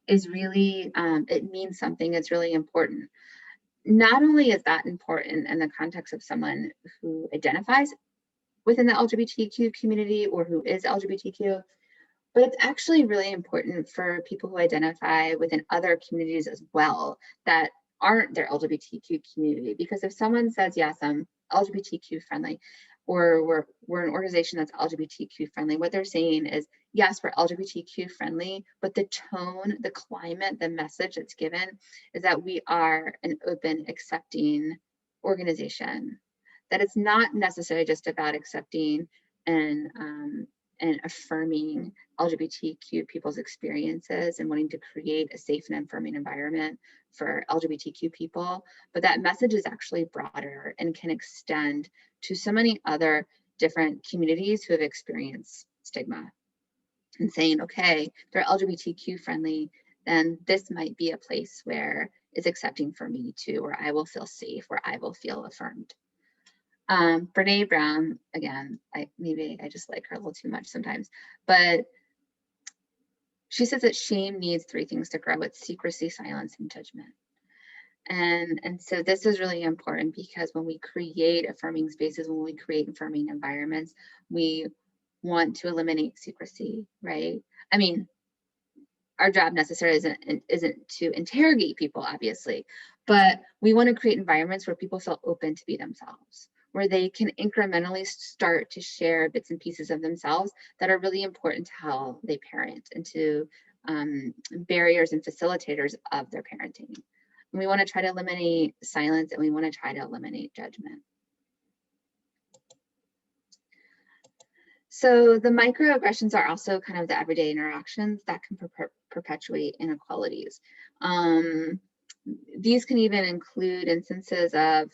is really, it means something. It's really important. Not only is that important in the context of someone who identifies within the LGBTQ community or who is LGBTQ, but it's actually really important for people who identify within other communities as well that aren't their LGBTQ community. Because if someone says, yes, I'm LGBTQ friendly, or we're an organization that's LGBTQ friendly, what they're saying is, yes, we're LGBTQ friendly, but the tone, the climate, the message that's given is that we are an open, accepting organization. That it's not necessarily just about accepting and affirming LGBTQ people's experiences and wanting to create a safe and affirming environment for LGBTQ people, but that message is actually broader and can extend to so many other different communities who have experienced stigma. And saying, okay, they're LGBTQ friendly, then this might be a place where it's accepting for me too, where I will feel safe, where I will feel affirmed. Brene Brown, again, maybe I just like her a little too much sometimes, but she says that shame needs three things to grow. It's secrecy, silence, and judgment. And so this is really important because when we create affirming spaces, when we create affirming environments, we want to eliminate secrecy, right? I mean, our job necessarily isn't to interrogate people, obviously, but we want to create environments where people feel open to be themselves, where they can incrementally start to share bits and pieces of themselves that are really important to how they parent and to barriers and facilitators of their parenting. And we want to try to eliminate silence, and we want to try to eliminate judgment. So the microaggressions are also kind of the everyday interactions that can perpetuate inequalities. These can even include instances of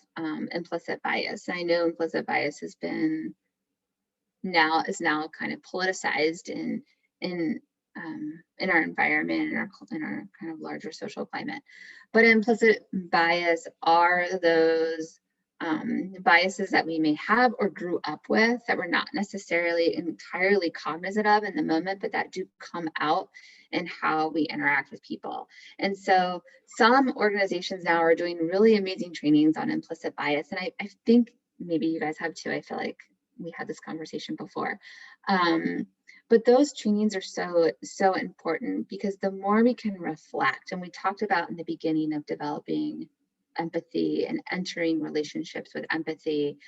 implicit bias. And I know implicit bias has been is now kind of politicized in our environment, in our kind of larger social climate. But implicit bias are those biases that we may have or grew up with that we're not necessarily entirely cognizant of in the moment, but that do come out in how we interact with people. And so some organizations now are doing really amazing trainings on implicit bias. And I think maybe you guys have too. I feel like we had this conversation before. But those trainings are so important because the more we can reflect, and we talked about in the beginning of developing empathy and entering relationships with empathy,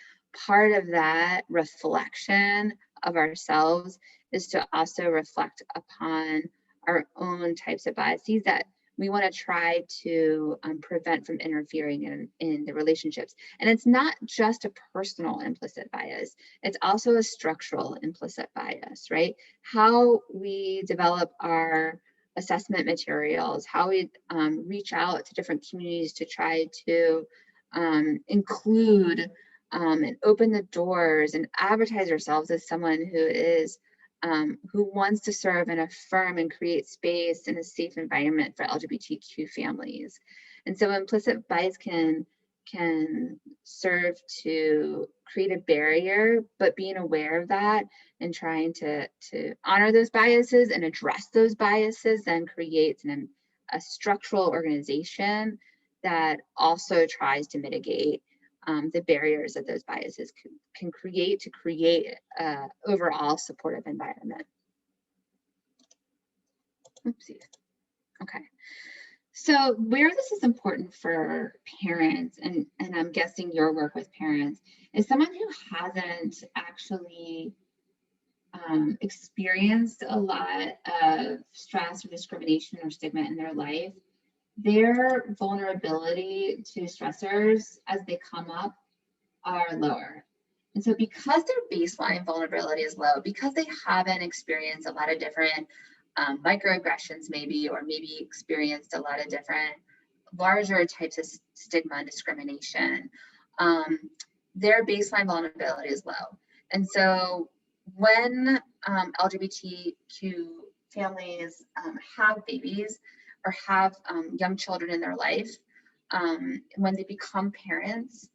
part of that reflection of ourselves is to also reflect upon our own types of biases that we want to try to prevent from interfering in the relationships. And it's not just a personal implicit bias, it's also a structural implicit bias, right? How we develop our assessment materials, how we reach out to different communities to try to include and open the doors and advertise ourselves as someone who is who wants to serve and affirm and create space and a safe environment for LGBTQ families. And so implicit bias can serve to create a barrier, but being aware of that and trying to honor those biases and address those biases then creates a structural organization that also tries to mitigate the barriers that those biases can create to create an overall supportive environment. Oopsies. Okay. So where this is important for parents, and I'm guessing your work with parents, is someone who hasn't actually experienced a lot of stress or discrimination or stigma in their life. Their vulnerability to stressors as they come up are lower. And so because their baseline vulnerability is low, because they haven't experienced a lot of different microaggressions maybe, or maybe experienced a lot of different larger types of stigma and discrimination, their baseline vulnerability is low. And so when LGBTQ families have babies or have young children in their life, when they become parents,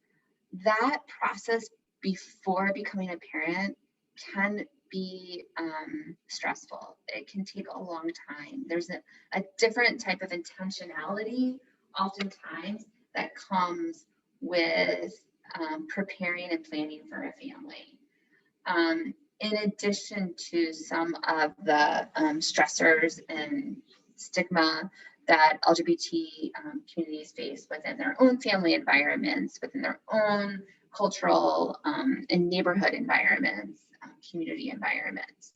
that process before becoming a parent can be stressful. It can take a long time. There's a different type of intentionality oftentimes that comes with preparing and planning for a family. In addition to some of the stressors and stigma that LGBT communities face within their own family environments, within their own cultural and neighborhood environments, community environments.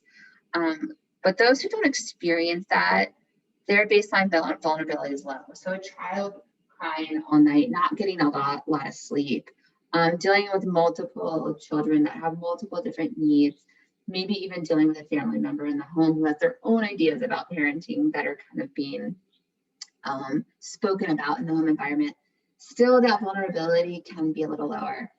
But those who don't experience that, their baseline vulnerability is low. So a child crying all night, not getting a lot of sleep, dealing with multiple children that have multiple different needs, maybe even dealing with a family member in the home who has their own ideas about parenting that are kind of being spoken about in the home environment, still that vulnerability can be a little lower.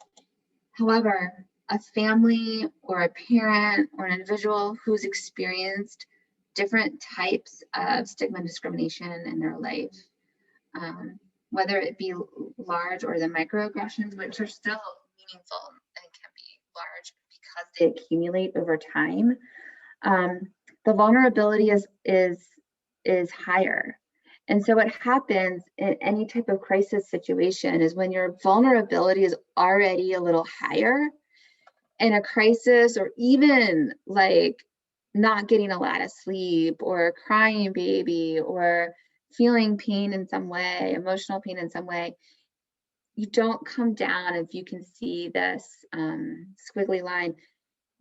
However, a family or a parent or an individual who's experienced different types of stigma and discrimination in their life, whether it be large or the microaggressions, which are still meaningful and can be large because they accumulate over time, the vulnerability is higher. And so what happens in any type of crisis situation is when your vulnerability is already a little higher, in a crisis, or even like not getting a lot of sleep or crying baby or feeling pain in some way, emotional pain in some way, you don't come down. If you can see this squiggly line,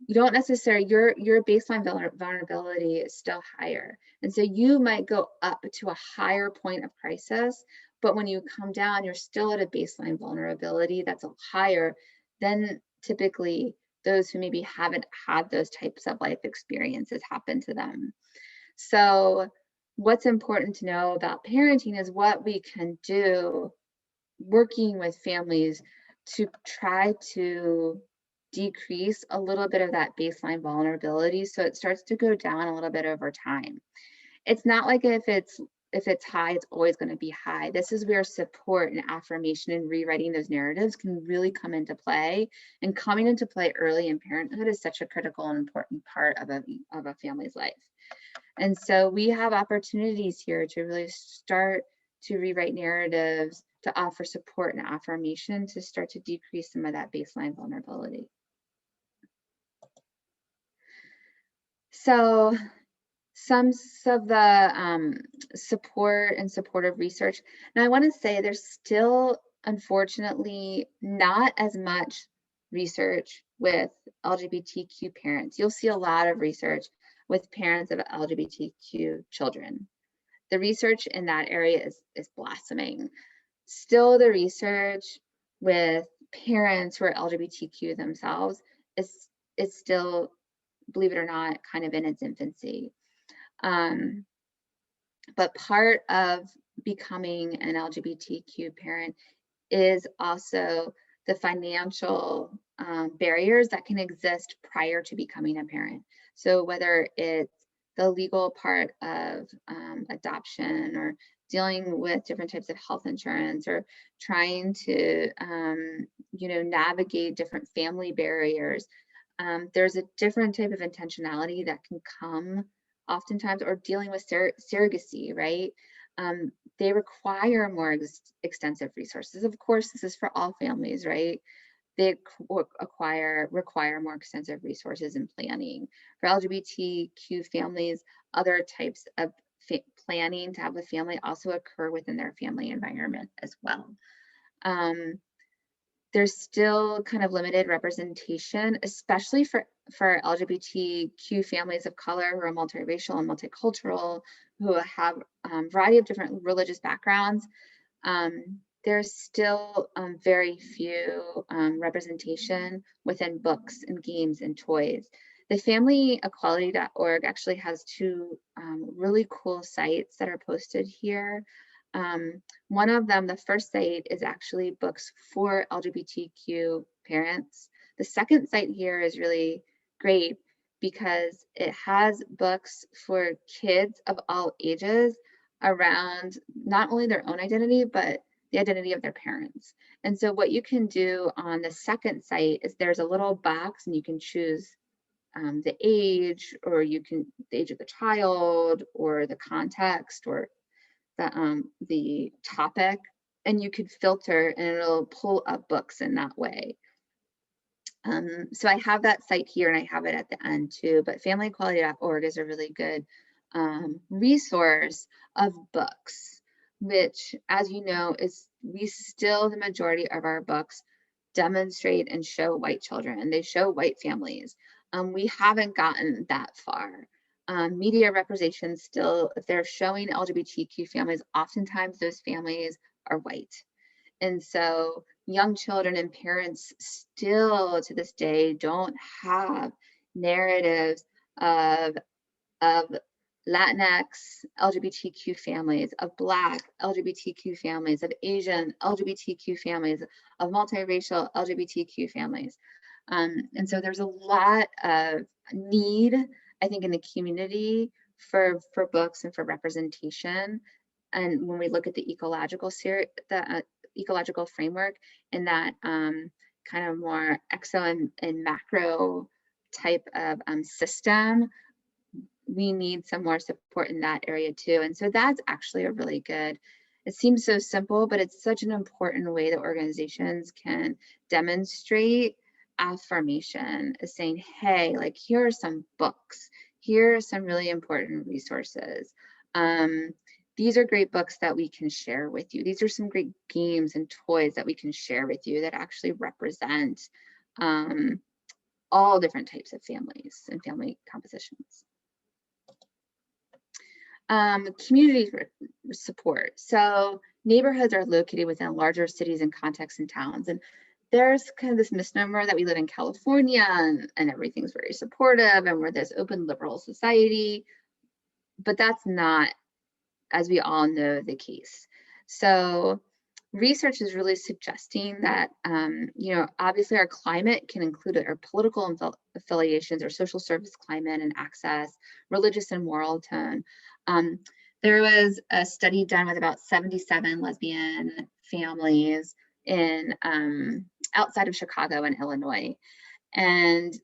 you don't necessarily, your baseline vulnerability is still higher. And so you might go up to a higher point of crisis, but when you come down, you're still at a baseline vulnerability that's higher than typically those who maybe haven't had those types of life experiences happen to them. So what's important to know about parenting is what we can do working with families to try to decrease a little bit of that baseline vulnerability so it starts to go down a little bit over time. It's not like if it's high, it's always going to be high. This is where support and affirmation and rewriting those narratives can really come into play. And coming into play early in parenthood is such a critical and important part of a family's life. And so we have opportunities here to really start to rewrite narratives, to offer support and affirmation to start to decrease some of that baseline vulnerability. So some of the support and supportive research. Now I want to say there's still, unfortunately, not as much research with LGBTQ parents. You'll see a lot of research with parents of LGBTQ children. The research in that area is blossoming. Still, the research with parents who are LGBTQ themselves is still, believe it or not, kind of in its infancy. But part of becoming an LGBTQ parent is also the financial barriers that can exist prior to becoming a parent. So whether it's the legal part of adoption, or dealing with different types of health insurance, or trying to navigate different family barriers, there's a different type of intentionality that can come oftentimes, or dealing with surrogacy, right? They require more extensive resources. Of course, this is for all families, right? They require more extensive resources and planning. For LGBTQ families, other types of planning to have a family also occur within their family environment as well. There's still kind of limited representation, especially for LGBTQ families of color who are multiracial and multicultural, who have a variety of different religious backgrounds. There's still very few representation within books and games and toys. The familyequality.org actually has two really cool sites that are posted here. One of them, the first site, is actually books for LGBTQ parents. The second site here is really great because it has books for kids of all ages around not only their own identity, but the identity of their parents. And so what you can do on the second site is there's a little box and you can choose the age, or the age of the child, or the context, or the topic, and you could filter and it'll pull up books in that way. So I have that site here and I have it at the end too, but familyequality.org is a really good resource of books, which, as you know, the majority of our books demonstrate and show white children. They show white families. We haven't gotten that far. Media representation still, if they're showing LGBTQ families, oftentimes those families are white. And so young children and parents still to this day don't have narratives of Latinx LGBTQ families, of Black LGBTQ families, of Asian LGBTQ families, of multiracial LGBTQ families. And so there's a lot of need, I think, in the community for books and for representation. And when we look at the ecological framework and that kind of more exo and macro type of system, we need some more support in that area too. And so that's actually a really good, it seems so simple, but it's such an important way that organizations can demonstrate affirmation, is saying, hey, like, here are some books, here are some really important resources. These are great books that we can share with you. These are some great games and toys that we can share with you that actually represent all different types of families and family compositions. Community support. So neighborhoods are located within larger cities and contexts and towns. And there's kind of this misnomer that we live in California and everything's very supportive and we're this open liberal society, but that's not, as we all know, the case. So research is really suggesting that, obviously our climate can include our political affiliations, our social service climate and access, religious and moral tone. There was a study done with about 77 lesbian families in outside of Chicago and Illinois. And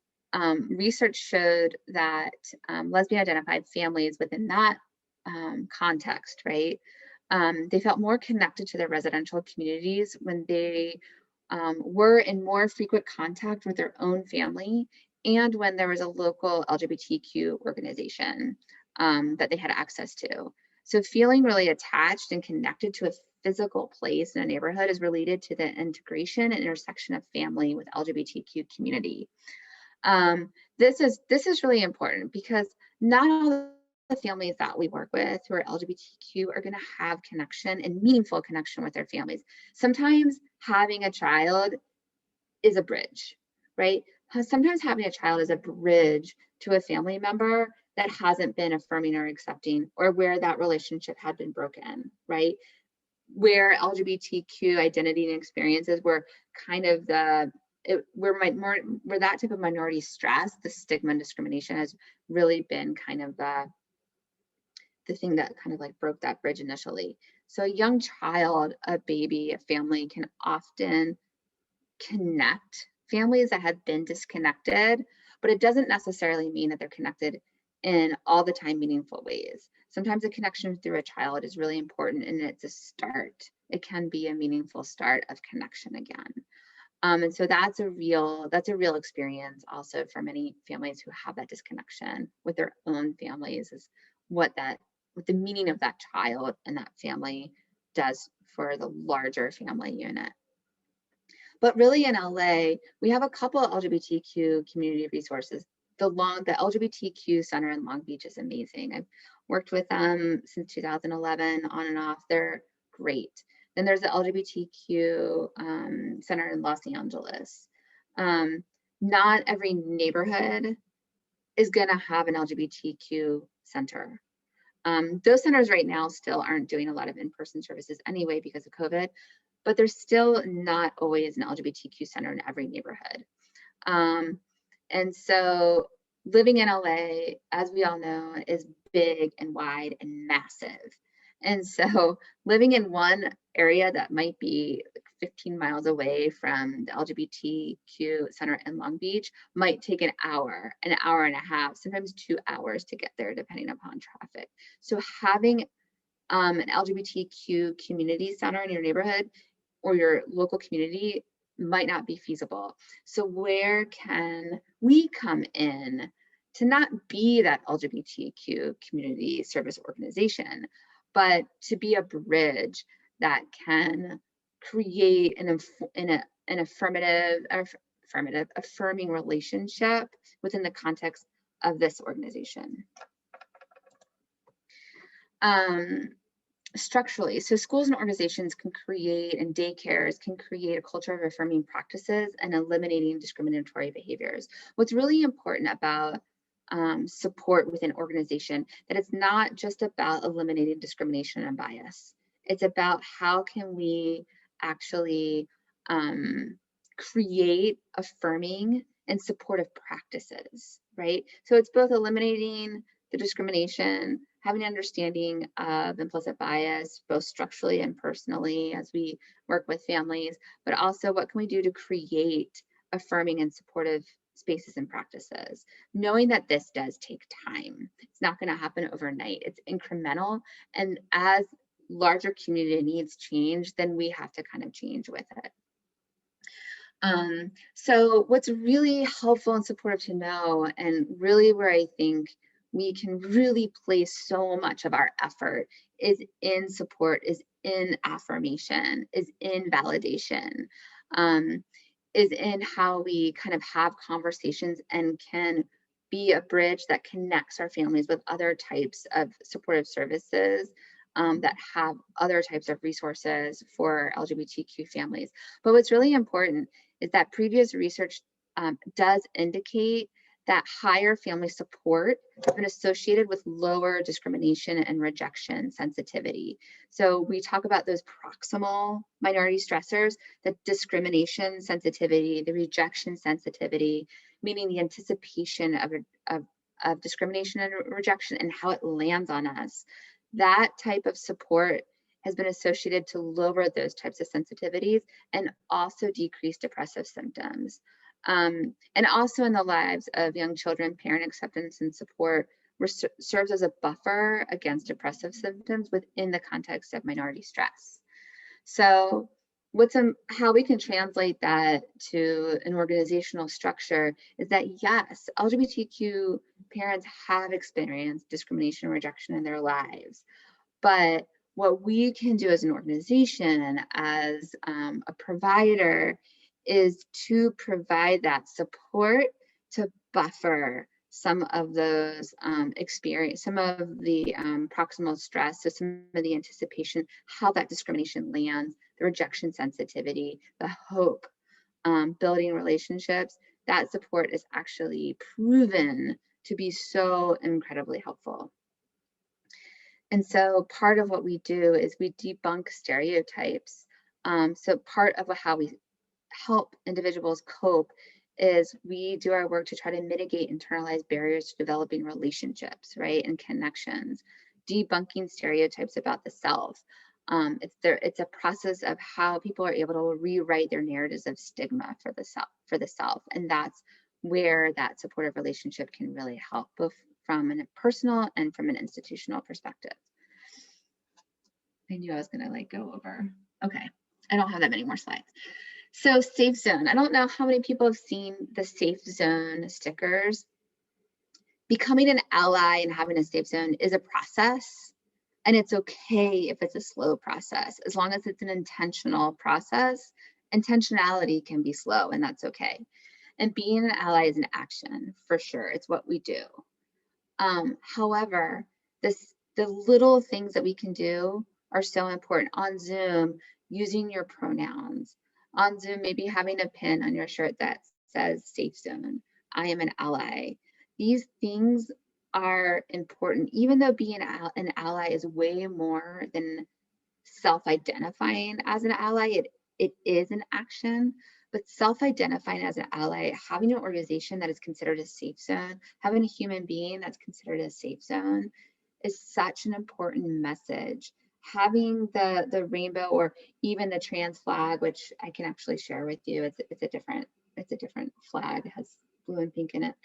research showed that lesbian identified families within that context, right? They felt more connected to their residential communities when they were in more frequent contact with their own family and when there was a local LGBTQ organization that they had access to. So feeling really attached and connected to a physical place in a neighborhood is related to the integration and intersection of family with LGBTQ community. This is really important because not all the families that we work with who are LGBTQ are going to have connection and meaningful connection with their families. Sometimes having a child is a bridge, right? Sometimes having a child is a bridge to a family member that hasn't been affirming or accepting, or where that relationship had been broken, right? Where LGBTQ identity and experiences were kind of the we're that type of minority stress, the stigma and discrimination has really been kind of the thing that kind of like broke that bridge initially. So a young child, a baby, a family can often connect families that have been disconnected, but it doesn't necessarily mean that they're connected in all the time meaningful ways. Sometimes a connection through a child is really important, and it's a start. It can be a meaningful start of connection again. And so that's a real experience also for many families who have that disconnection with their own families, is what the meaning of that child and that family does for the larger family unit. But really in LA, we have a couple of LGBTQ community resources. The LGBTQ Center in Long Beach is amazing. I've worked with them since 2011 on and off. They're great. Then there's the LGBTQ Center in Los Angeles. Not every neighborhood is gonna have an LGBTQ center. Those centers right now still aren't doing a lot of in-person services anyway because of COVID, but there's still not always an LGBTQ center in every neighborhood. And so living in LA, as we all know, is big and wide and massive. And so living in one area that might be 15 miles away from the LGBTQ center in Long Beach might take an hour and a half, sometimes 2 hours to get there, depending upon traffic. So having an LGBTQ community center in your neighborhood or your local community might not be feasible. So where can we come in to not be that LGBTQ community service organization, but to be a bridge that can create an affirming relationship within the context of this organization. Structurally, so schools and organizations can create, and daycares can create a culture of affirming practices and eliminating discriminatory behaviors. What's really important about support within an organization, that it's not just about eliminating discrimination and bias. It's about how can we actually create affirming and supportive practices, right? So it's both eliminating the discrimination, having an understanding of implicit bias, both structurally and personally as we work with families, but also what can we do to create affirming and supportive spaces and practices, knowing that this does take time. It's not going to happen overnight. It's incremental. And as larger community needs change, then we have to kind of change with it. So what's really helpful and supportive to know, and really where I think we can really place so much of our effort, is in support, is in affirmation, is in validation, is in how we kind of have conversations and can be a bridge that connects our families with other types of supportive services that have other types of resources for LGBTQ families. But what's really important is that previous research does indicate that higher family support has been associated with lower discrimination and rejection sensitivity. So we talk about those proximal minority stressors, the discrimination sensitivity, the rejection sensitivity, meaning the anticipation of discrimination and rejection and how it lands on us. That type of support has been associated to lower those types of sensitivities and also decrease depressive symptoms. And also in the lives of young children, parent acceptance and support serves as a buffer against depressive symptoms within the context of minority stress. So how we can translate that to an organizational structure is that, yes, LGBTQ parents have experienced discrimination and rejection in their lives, but what we can do as an organization, as a provider, is to provide that support to buffer some of those some of the proximal stress, so some of the anticipation, how that discrimination lands, the rejection sensitivity, the hope, building relationships. That support is actually proven to be so incredibly helpful. And so part of what we do is we debunk stereotypes. So part of how we help individuals cope is we do our work to try to mitigate internalized barriers to developing relationships, right, and connections, debunking stereotypes about the self. It's a process of how people are able to rewrite their narratives of stigma for the self, and that's where that supportive relationship can really help, both from a personal and from an institutional perspective. I knew I was going to like go over. Okay, I don't have that many more slides. So safe zone. I don't know how many people have seen the safe zone stickers. Becoming an ally and having a safe zone is a process, and it's okay if it's a slow process, as long as it's an intentional process. Intentionality can be slow, and that's okay. And being an ally is an action, for sure. It's what we do. However, the little things that we can do are so important. On Zoom, using your pronouns. On Zoom, maybe having a pin on your shirt that says safe zone. I am an ally. These things are important, even though being an ally is way more than self-identifying as an ally. It is an action, but self-identifying as an ally, having an organization that is considered a safe zone, having a human being that's considered a safe zone is such an important message. Having the rainbow or even the trans flag, which I can actually share with you, it's a different flag, it has blue and pink in it.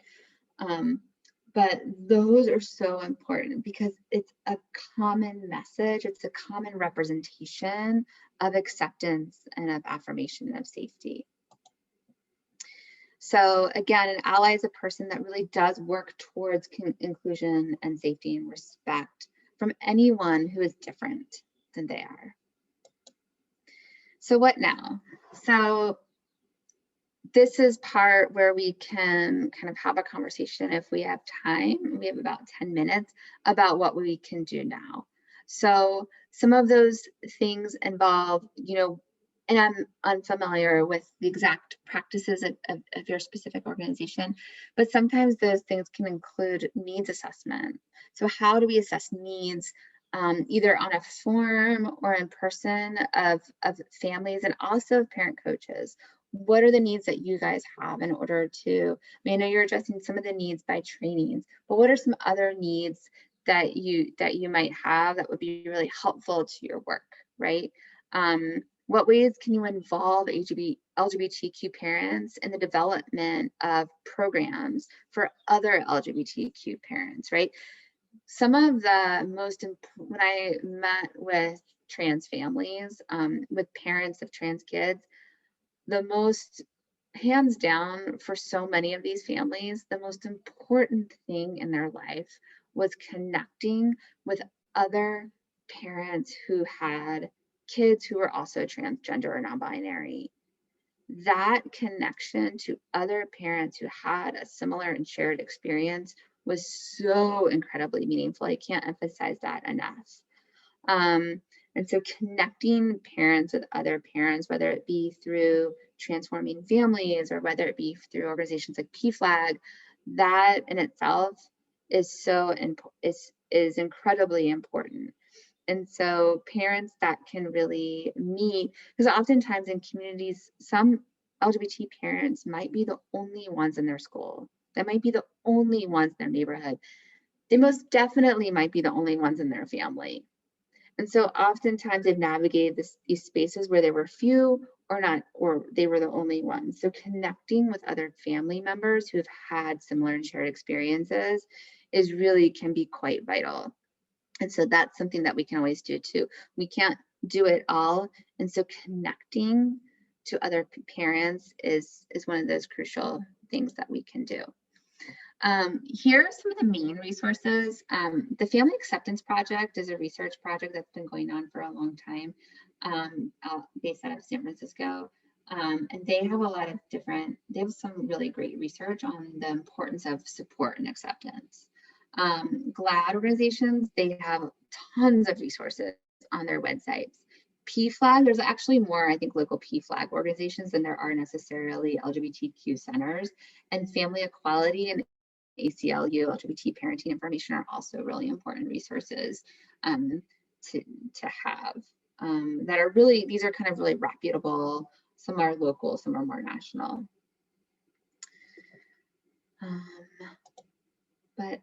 But those are so important because it's a common message, it's a common representation of acceptance and of affirmation of safety. So again, an ally is a person that really does work towards inclusion and safety and respect from anyone who is different than they are. So what now? So this is part where we can kind of have a conversation if we have time. We have about 10 minutes about what we can do now. So some of those things involve, and I'm unfamiliar with the exact practices of your specific organization, but sometimes those things can include needs assessment. So how do we assess needs either on a form or in person of families and also parent coaches? What are the needs that you guys have in order to, I know you're addressing some of the needs by trainings, but what are some other needs that you might have that would be really helpful to your work, right? What ways can you involve LGBTQ parents in the development of programs for other LGBTQ parents, right? Some of the most important, when I met with trans families, with parents of trans kids, the most, hands down, for so many of these families, the most important thing in their life was connecting with other parents who had kids who were also transgender or non-binary. That connection to other parents who had a similar and shared experience was so incredibly meaningful. I can't emphasize that enough. And so connecting parents with other parents, whether it be through transforming families or whether it be through organizations like PFLAG, that in itself is is incredibly important. And so parents that can really meet, because oftentimes in communities, some LGBT parents might be the only ones in their school. They might be the only ones in their neighborhood. They most definitely might be the only ones in their family. And so oftentimes they've navigated these spaces where there were few or not, or they were the only ones. So connecting with other family members who have had similar and shared experiences can be quite vital. And so that's something that we can always do too. We can't do it all. And so connecting to other parents is one of those crucial things that we can do. Here are some of the main resources. The Family Acceptance Project is a research project that's been going on for a long time, based out of San Francisco. And they have a lot of they have some really great research on the importance of support and acceptance. GLAAD organizations, they have tons of resources on their websites. PFLAG, there's actually more, I think, local PFLAG organizations than there are necessarily LGBTQ centers. And Family Equality and ACLU, LGBT parenting information, are also really important resources to have. That are really, these are kind of really reputable Some are local, some are more national. But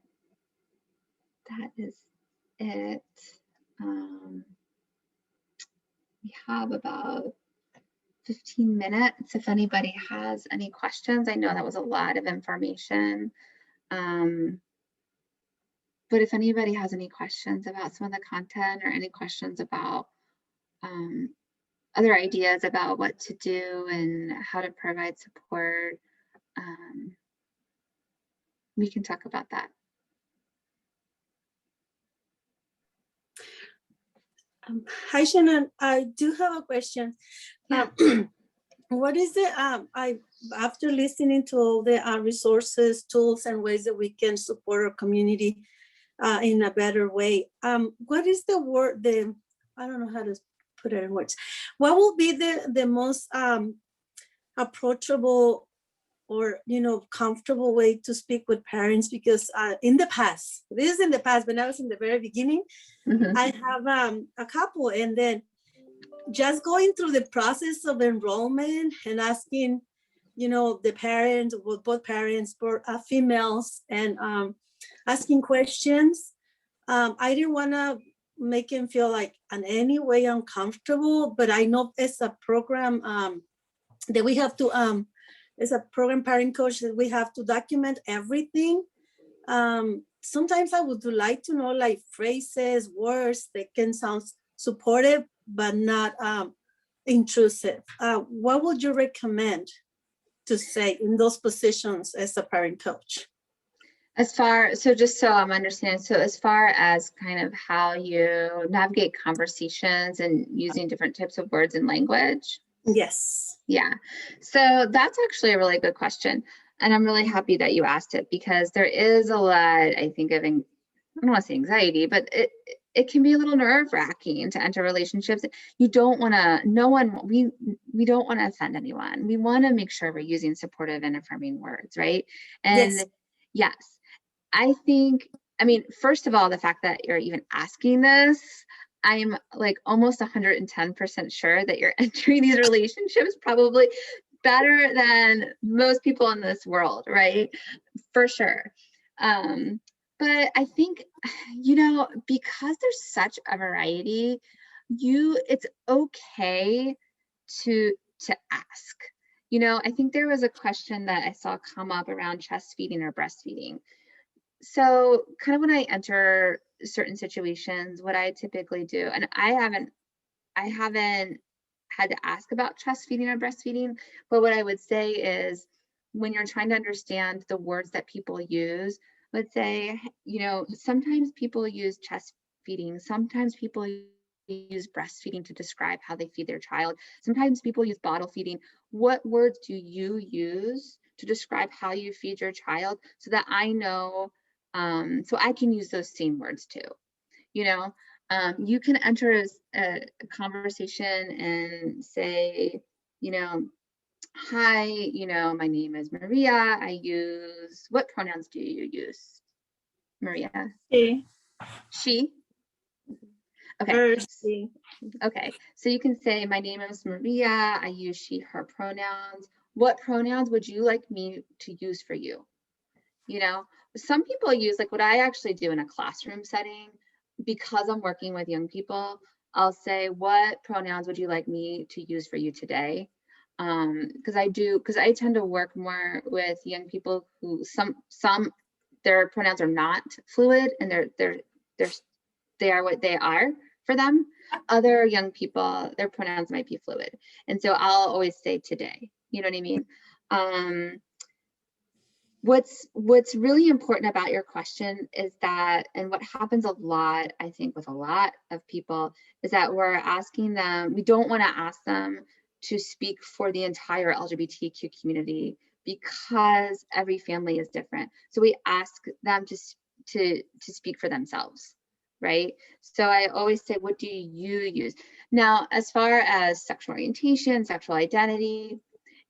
that is it. We have about 15 minutes if anybody has any questions. I know that was a lot of information. But if anybody has any questions about some of the content or any questions about other ideas about what to do and how to provide support, we can talk about that. Hi, Shannon. I do have a question. Yeah. What is the, after listening to all the resources, tools, and ways that we can support our community in a better way, what is the word, I don't know how to put it in words. What will be the most approachable or, comfortable way to speak with parents? Because in the past, this is in the past, when I was in the very beginning, I have a couple, and then just going through the process of enrollment and asking, the parents, well, both parents, for females, and asking questions. I didn't want to make him feel like in any way uncomfortable, but I know it's a program that we have to, it's a program parent coach that we have to document everything. Sometimes I would like to know like phrases, words that can sound supportive, but not intrusive. What would you recommend to say in those positions as a parent coach? So just so I'm understanding, so as far as kind of how you navigate conversations and using different types of words and language? Yes. Yeah, so that's actually a really good question. And I'm really happy that you asked it, because there is a lot, I think, of, I don't want to say anxiety, but it can be a little nerve-wracking to enter relationships. You don't want to, we don't want to offend anyone. We want to make sure we're using supportive and affirming words, right? And yes, I think, first of all, the fact that you're even asking this, I'm like almost 110% sure that you're entering these relationships probably better than most people in this world, right? For sure. But I think, because there's such a variety, it's okay to ask. I think there was a question that I saw come up around chest feeding or breastfeeding. So kind of when I enter certain situations, what I typically do, and I haven't had to ask about chest feeding or breastfeeding, but what I would say is, when you're trying to understand the words that people use, let's say, sometimes people use chest feeding, sometimes people use breastfeeding to describe how they feed their child, sometimes people use bottle feeding. What words do you use to describe how you feed your child, so that I know, so I can use those same words too? You can enter a conversation and say, hi, my name is Maria. What pronouns do you use, Maria? She? Okay. Okay. So you can say, my name is Maria. I use she, her pronouns. What pronouns would you like me to use for you? Some people use, like what I actually do in a classroom setting, because I'm working with young people, I'll say, what pronouns would you like me to use for you today? Because I tend to work more with young people who some their pronouns are not fluid, and they are what they are for them. Other young people, their pronouns might be fluid, and so I'll always say today. You know what I mean? What's really important about your question is that, and what happens a lot, I think, with a lot of people, is that we're asking them, we don't want to ask them to speak for the entire LGBTQ community, because every family is different. So we ask them to speak for themselves, right? So I always say, what do you use? Now, as far as sexual orientation, sexual identity,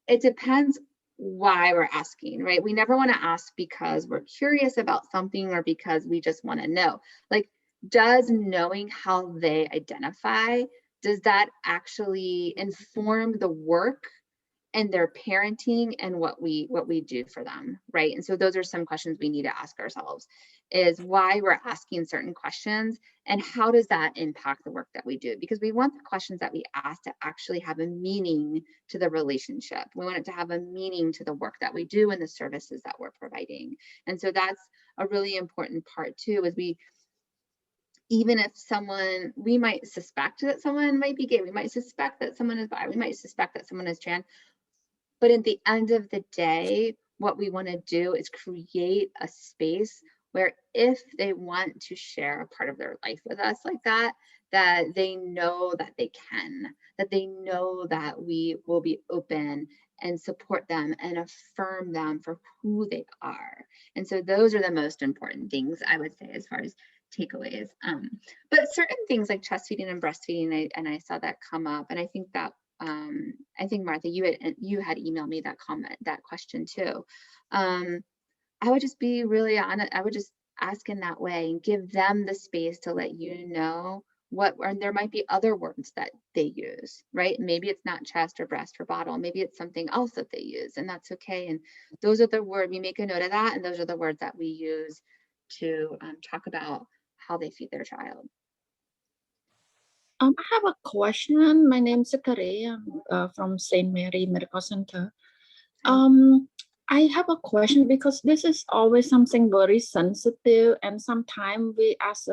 it depends why we're asking, right? We never want to ask because we're curious about something or because we just want to know. Like, does knowing how they identify, does that actually inform the work and their parenting and what we do for them, right? And so those are some questions we need to ask ourselves, is why we're asking certain questions and how does that impact the work that we do? Because we want the questions that we ask to actually have a meaning to the relationship. We want it to have a meaning to the work that we do and the services that we're providing. And so that's a really important part too, is even if we might suspect that someone might be gay, we might suspect that someone is bi, we might suspect that someone is trans, but at the end of the day, what we want to do is create a space where if they want to share a part of their life with us like that, that they know that they can, that they know that we will be open and support them and affirm them for who they are. And so those are the most important things, I would say, as far as takeaways. But certain things like chest feeding and breastfeeding, and I saw that come up, and I think that I think Martha, you had emailed me that question too. I would just be really honest. I would just ask in that way and give them the space to let you know and there might be other words that they use, right? Maybe it's not chest or breast or bottle. Maybe it's something else that they use, and that's okay. And those are the words, we make a note of that, and those are the words that we use to talk about how they feed their child. I have a question. My name is Zachary. I'm from St. Mary Medical Center. I have a question because this is always something very sensitive, and sometimes we as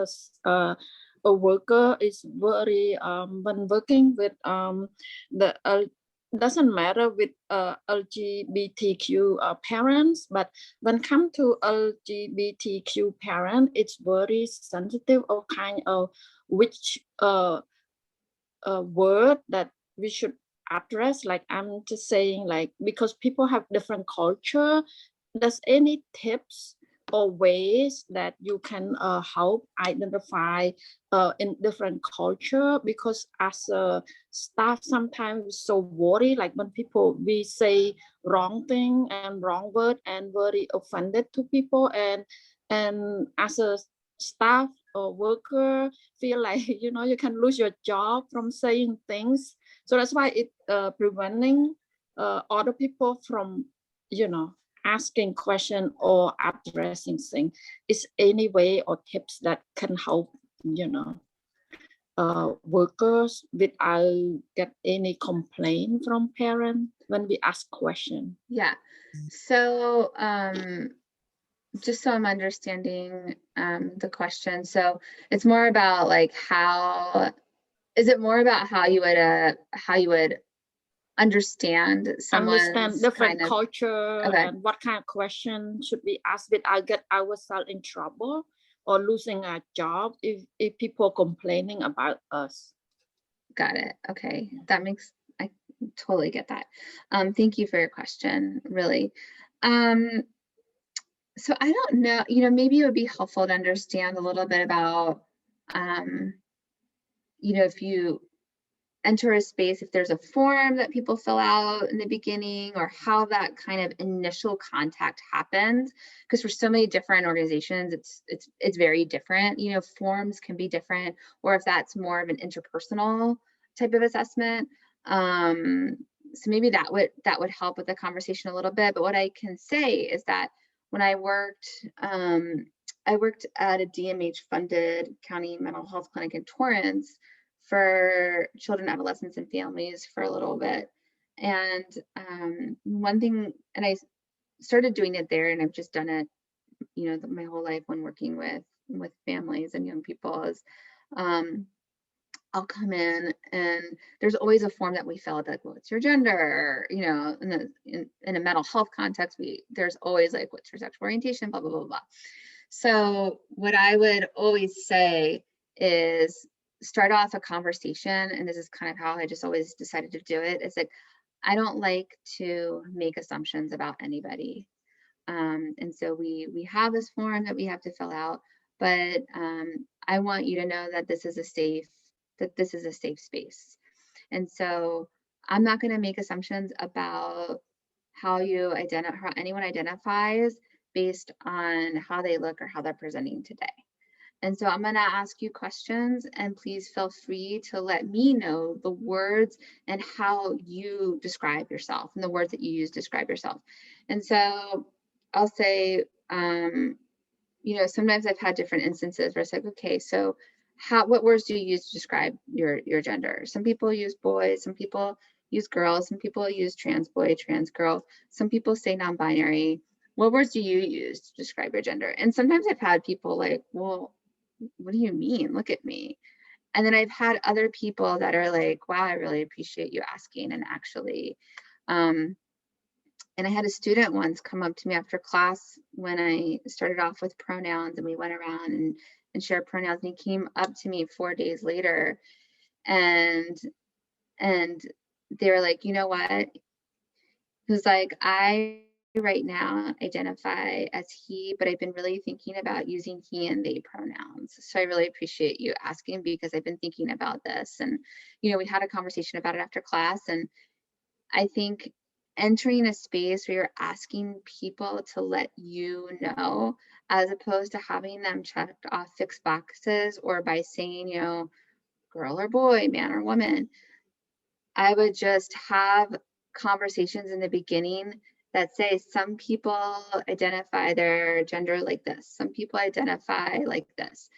a worker is very when working with doesn't matter with LGBTQ parents, but when come to LGBTQ parent, it's very sensitive of kind of which word that we should address. Like I'm just saying, like, because people have different culture, does any tips or ways that you can help identify in different culture? Because as a staff, sometimes so worried, like when we say wrong thing and wrong word and very offended to people, and as a staff or worker feel like you can lose your job from saying things. So that's why it preventing other people from asking question or addressing things. Is any way or tips that can help workers without get any complaint from parents when we ask question? Yeah, so just so I'm understanding the question, so it's more about like is it more about how you would understand someone's different kind of culture, okay. and what kind of question should we ask without get ourselves in trouble or losing our job if people complaining about us? Got it. Okay, I totally get that. Thank you for your question, really. So I don't know, maybe it would be helpful to understand a little bit about, if you enter a space, if there's a form that people fill out in the beginning, or how that kind of initial contact happens, because for so many different organizations, it's very different. Forms can be different, or if that's more of an interpersonal type of assessment. So maybe that would help with the conversation a little bit. But what I can say is that when I worked at a DMH-funded county mental health clinic in Torrance for children, adolescents, and families for a little bit. And one thing, and I started doing it there, and I've just done it, my whole life when working with families and young people, is I'll come in and there's always a form that we fill out, like, what's your gender? In a mental health context, there's always like, what's your sexual orientation, blah, blah, blah, blah. So what I would always say is start off a conversation, and this is kind of how I just always decided to do it. It's like, I don't like to make assumptions about anybody. And so we have this form that we have to fill out, but I want you to know that this is a safe space. And so I'm not going to make assumptions about how anyone identifies based on how they look or how they're presenting today. And so I'm going to ask you questions, and please feel free to let me know the words and how you describe yourself and the words that you use to describe yourself. And so I'll say, you know, sometimes I've had different instances where it's like, okay, so what words do you use to describe your gender? Some people use boys, some people use girls, some people use trans boy, trans girl, some people say non-binary. What words do you use to describe your gender? And sometimes I've had people like, well, what do you mean? Look at me. And then I've had other people that are like, wow, I really appreciate you asking. And actually, and I had a student once come up to me after class when I started off with pronouns, and we went around and shared pronouns, and he came up to me 4 days later, and they were like, you know what? He was like, I right now identify as he, but I've been really thinking about using he and they pronouns. So I really appreciate you asking, because I've been thinking about this. And, you know, we had a conversation about it after class. And I think entering a space where you're asking people to let you know, as opposed to having them checked off fixed boxes, or by saying, you know, girl or boy, man or woman, I would just have conversations in the beginning that say some people identify their gender like this, some people identify like this,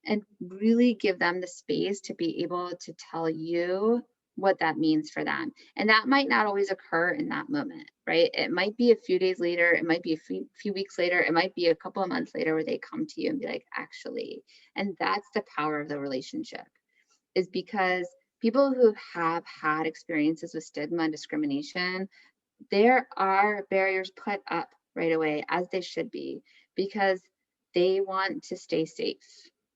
and really give them the space to be able to tell you what that means for them. And that might not always occur in that moment, right? It might be a few days later, it might be a few weeks later, it might be a couple of months later where they come to you and be like, actually. And that's the power of the relationship, is because people who have had experiences with stigma and discrimination, there are barriers put up right away, as they should be, because they want to stay safe,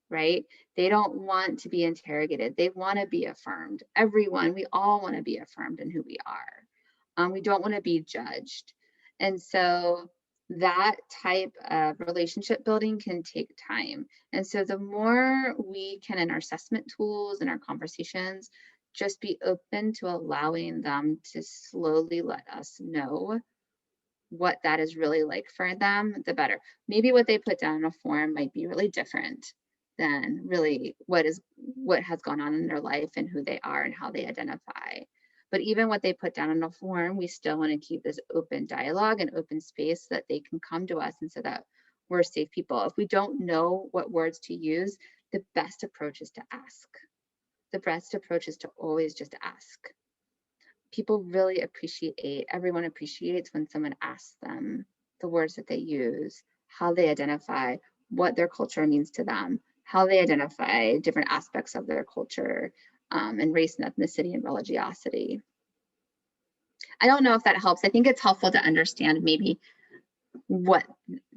right? They don't want to be interrogated. They want to be affirmed. Everyone, we all want to be affirmed in who we are. We don't want to be judged. And so that type of relationship building can take time. And so the more we can, in our assessment tools and our conversations, just be open to allowing them to slowly let us know what that is really like for them, the better. Maybe what they put down in a form might be really different than really what has gone on in their life and who they are and how they identify. But even what they put down in a form, we still want to keep this open dialogue and open space so that they can come to us, and so that we're safe people. If we don't know what words to use, the best approach is to ask. The best approach is to always just ask. People really appreciate, everyone appreciates when someone asks them the words that they use, how they identify, what their culture means to them, how they identify different aspects of their culture, and race and ethnicity and religiosity. I don't know if that helps. I think it's helpful to understand maybe what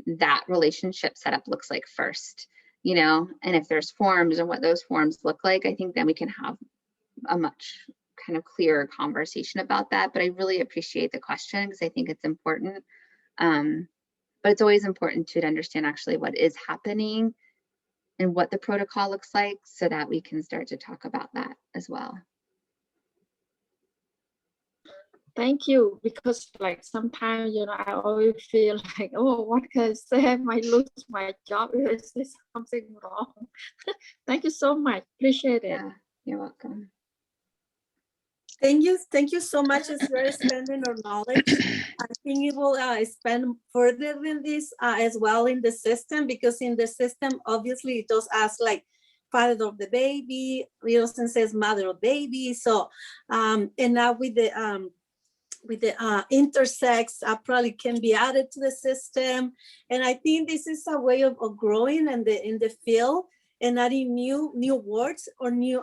that relationship setup looks like first, you know, and if there's forms and what those forms look like, I think then we can have a much kind of clearer conversation about that. But I really appreciate the question, because I think it's important. But it's always important to understand actually what is happening and what the protocol looks like, so that we can start to talk about that as well. Thank you, because like sometimes, you know, I always feel like, oh, what can I say? I might lose my job if I say something wrong. Thank you so much. Appreciate it. Yeah, you're welcome. Thank you so much as you're expanding our knowledge. I think it will expand further than this as well in the system, because in the system, obviously it does ask like father of the baby, it also says mother of baby. So, and now with the intersex probably can be added to the system. And I think this is a way of growing in the field and adding new words or new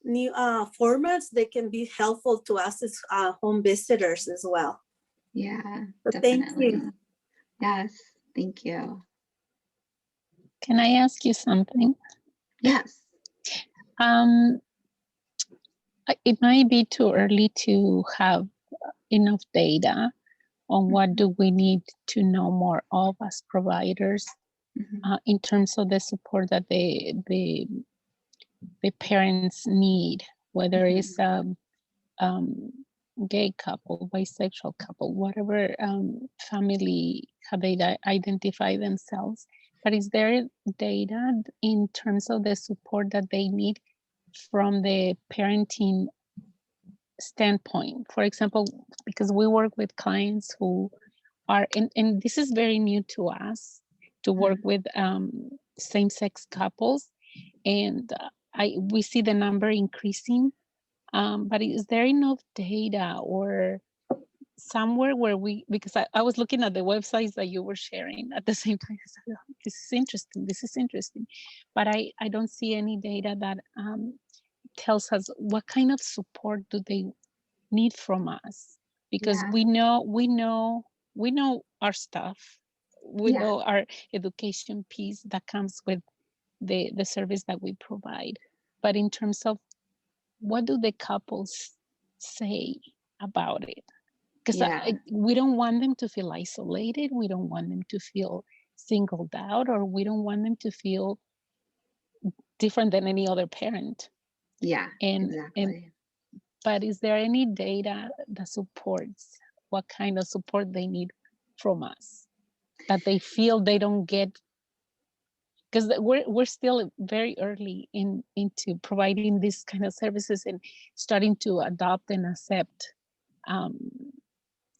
formats that can be helpful to us as home visitors as well. Yeah, So definitely. thank you. Yes, thank you. Can I ask you something? Yes. It might be too early to have enough data on what do we need to know more of as providers in terms of the support that the parents need, whether it's a gay couple, bisexual couple, whatever family, how they identify themselves. But is there data in terms of the support that they need from the parenting standpoint? For example, because we work with clients who are, and this is very new to us, to work with same-sex couples, and we see the number increasing, but is there enough data or somewhere where because I was looking at the websites that you were sharing at the same time. I said, "Oh, this is interesting, but I don't see any data that tells us what kind of support do they need from us, because Yeah. we know our stuff, we Yeah. know our education piece that comes with the service that we provide, but in terms of what do the couples say about it? Because Yeah. we don't want them to feel isolated. We don't want them to feel singled out, or we don't want them to feel different than any other parent. Yeah, And exactly. but is there any data that supports what kind of support they need from us, that they feel they don't get? Because we're still very early into providing these kind of services and starting to adopt and accept.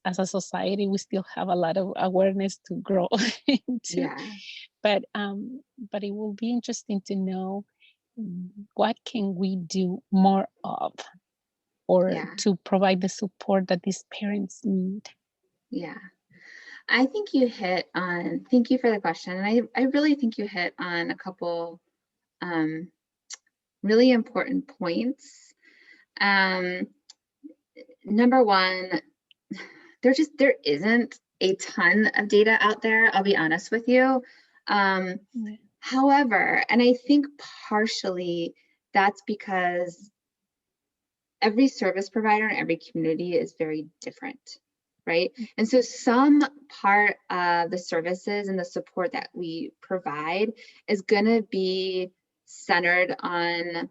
As a society, we still have a lot of awareness to grow into. Yeah. But it will be interesting to know what can we do more of, or Yeah. to provide the support that these parents need. Yeah. I think you hit on, thank you for the question. And I really think you hit on a couple really important points. Number one, there isn't a ton of data out there, I'll be honest with you. However, and I think partially that's because every service provider in every community is very different, right? And so some part of the services and the support that we provide is going to be centered on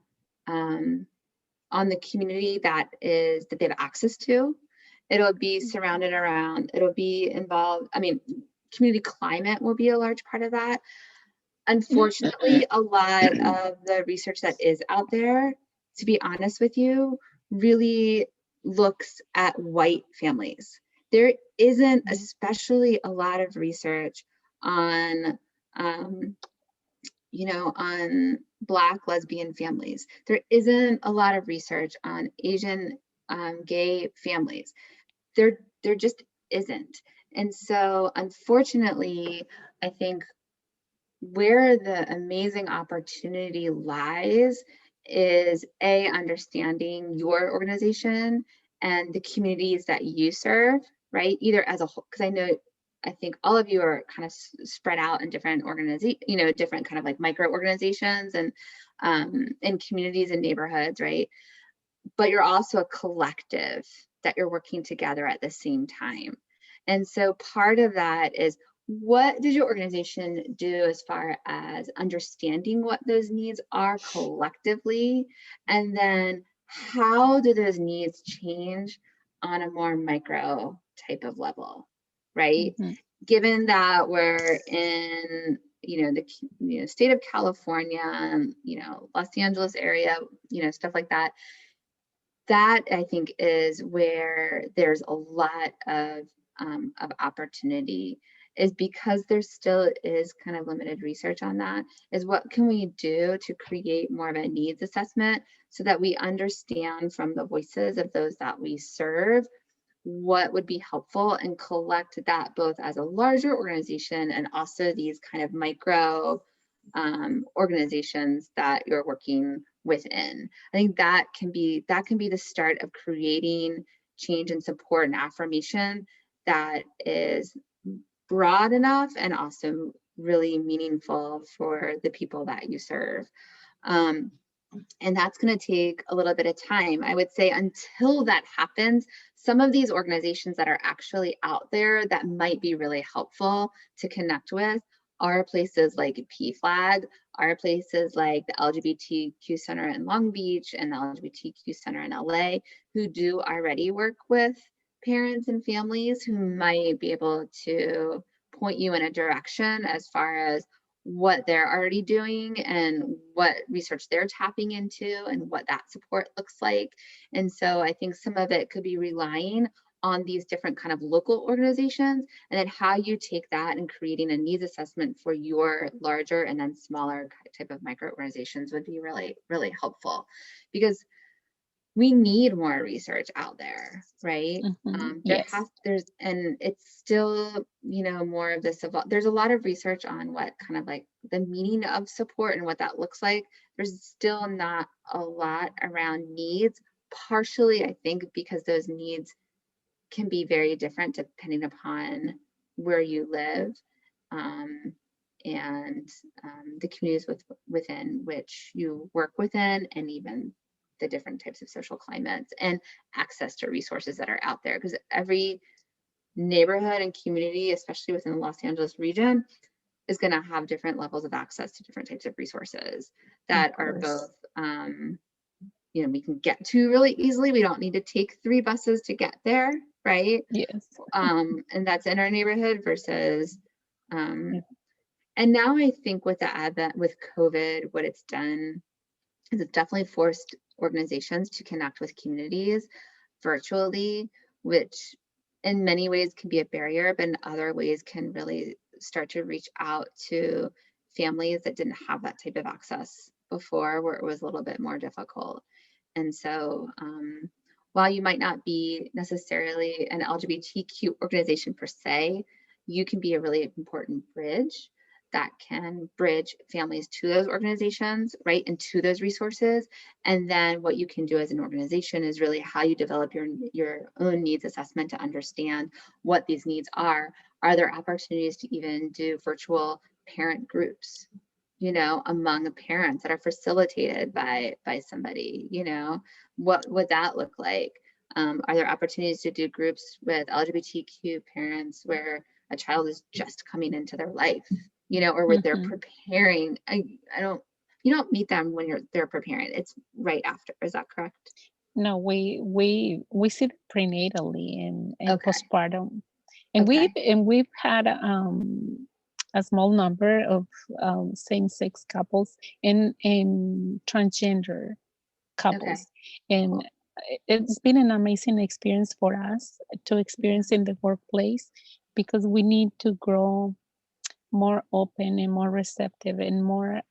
the community that they have access to. It'll be surrounded around, it'll be involved, I mean, community climate will be a large part of that. Unfortunately, a lot of the research that is out there, to be honest with you, really looks at white families. There isn't especially a lot of research on, on Black lesbian families. There isn't a lot of research on Asian gay families. There just isn't. And so unfortunately, I think where the amazing opportunity lies is understanding your organization and the communities that you serve, right? Either as a whole, because I think all of you are kind of spread out in different organizations, different kind of like micro organizations and in communities and neighborhoods, right? But you're also a collective that you're working together at the same time. And so part of that is, what does your organization do as far as understanding what those needs are collectively? And then how do those needs change on a more micro type of level, right? Given that we're in, the state of California, and, Los Angeles area, stuff like that, that I think is where there's a lot of opportunity, is because there still is kind of limited research on that, is what can we do to create more of a needs assessment so that we understand from the voices of those that we serve what would be helpful, and collect that both as a larger organization and also these kind of micro organizations that you're working within. I think that can be the start of creating change and support and affirmation that is broad enough and also really meaningful for the people that you serve. And that's going to take a little bit of time. I would say until that happens, some of these organizations that are actually out there that might be really helpful to connect with are places like PFLAG, are places like the LGBTQ Center in Long Beach and the LGBTQ Center in LA, who do already work with parents and families who might be able to point you in a direction as far as what they're already doing and what research they're tapping into and what that support looks like. And so I think some of it could be relying on these different kind of local organizations, and then how you take that and creating a needs assessment for your larger and then smaller type of microorganizations would be really, really helpful, because we need more research out there, right? Yes. And it's still, you know, more of this, there's a lot of research on what kind of like the meaning of support and what that looks like. There's still not a lot around needs, partially, I think, because those needs can be very different depending upon where you live, and the communities within which you work within, and even the different types of social climates and access to resources that are out there. Because every neighborhood and community, especially within the Los Angeles region, is going to have different levels of access to different types of resources that are both, you know, we can get to really easily. We don't need to take 3 buses to get there, right? Yes. And that's in our neighborhood versus, and now I think with the advent with COVID, what it's done is it's definitely forced organizations to connect with communities virtually, which in many ways can be a barrier, but in other ways can really start to reach out to families that didn't have that type of access before, where it was a little bit more difficult. And so while you might not be necessarily an LGBTQ organization per se, you can be a really important bridge that can bridge families to those organizations, right, and to those resources. And then what you can do as an organization is really how you develop your own needs assessment to understand what these needs are. Are there opportunities to even do virtual parent groups, you know, among parents that are facilitated by somebody? You know, what would that look like? Are there opportunities to do groups with LGBTQ parents where a child is just coming into their life, you know, or where they're preparing? You don't meet them when they're preparing. It's right after. Is that correct? No, we see it prenatally and postpartum, and Okay. we've had a small number of same-sex couples and transgender couples, and it's been an amazing experience for us to experience in the workplace, because we need to grow more open and more receptive and more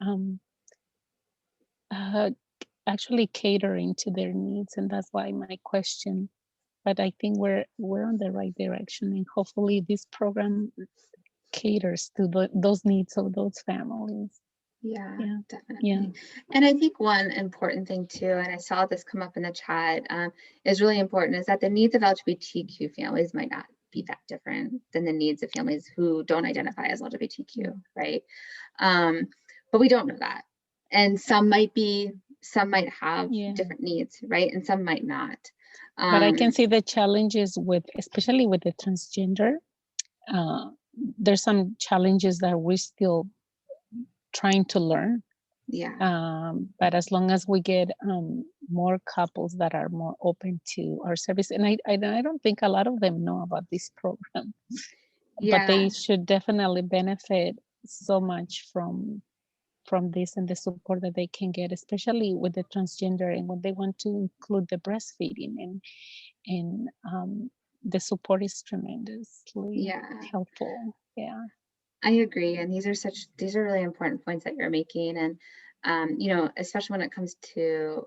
actually catering to their needs. And that's why my question, but I think we're on the right direction, and hopefully this program caters to those needs of those families. Yeah, definitely. Yeah. And I think one important thing too, and I saw this come up in the chat, is really important, is that the needs of LGBTQ families might not be that different than the needs of families who don't identify as LGBTQ, right? But we don't know that. And some might have different needs, right? And some might not. But I can see the challenges especially with the transgender. There's some challenges that we're still trying to learn. Yeah. But as long as we get more couples that are more open to our service, and I don't think a lot of them know about this program, but they should definitely benefit so much from this and the support that they can get, especially with the transgender, and when they want to include the breastfeeding, and the support is tremendously helpful. Yeah, I agree. And these are really important points that you're making. And, you know, especially when it comes to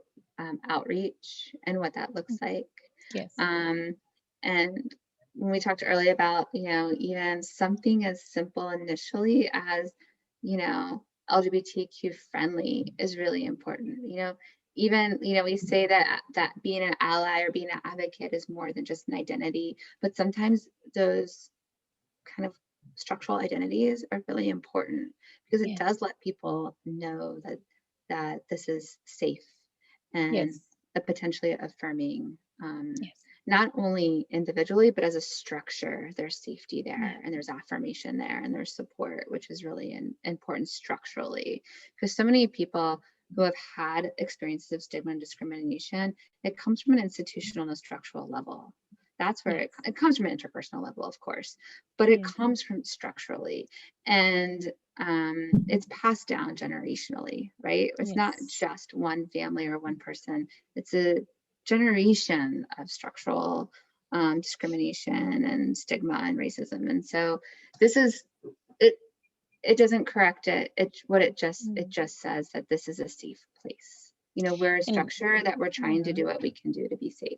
outreach and what that looks like. Yes. And when we talked earlier about, you know, even something as simple initially as, you know, LGBTQ friendly is really important. You know, even, you know, we say that being an ally or being an advocate is more than just an identity, but sometimes those kind of structural identities are really important, because it does let people know that this is safe and potentially affirming, not only individually, but as a structure. There's safety there, and there's affirmation there, and there's support, which is really important structurally, because so many people who have had experiences of stigma and discrimination, it comes from an institutional and a structural level. That's where it comes from an interpersonal level, of course, but it comes from structurally. And it's passed down generationally, right? It's not Yes. just one family or one person. It's a generation of structural discrimination and stigma and racism. And so this is, it doesn't correct it. It just says that this is a safe place. You know, we're a structure that we're trying to do what we can do to be safe.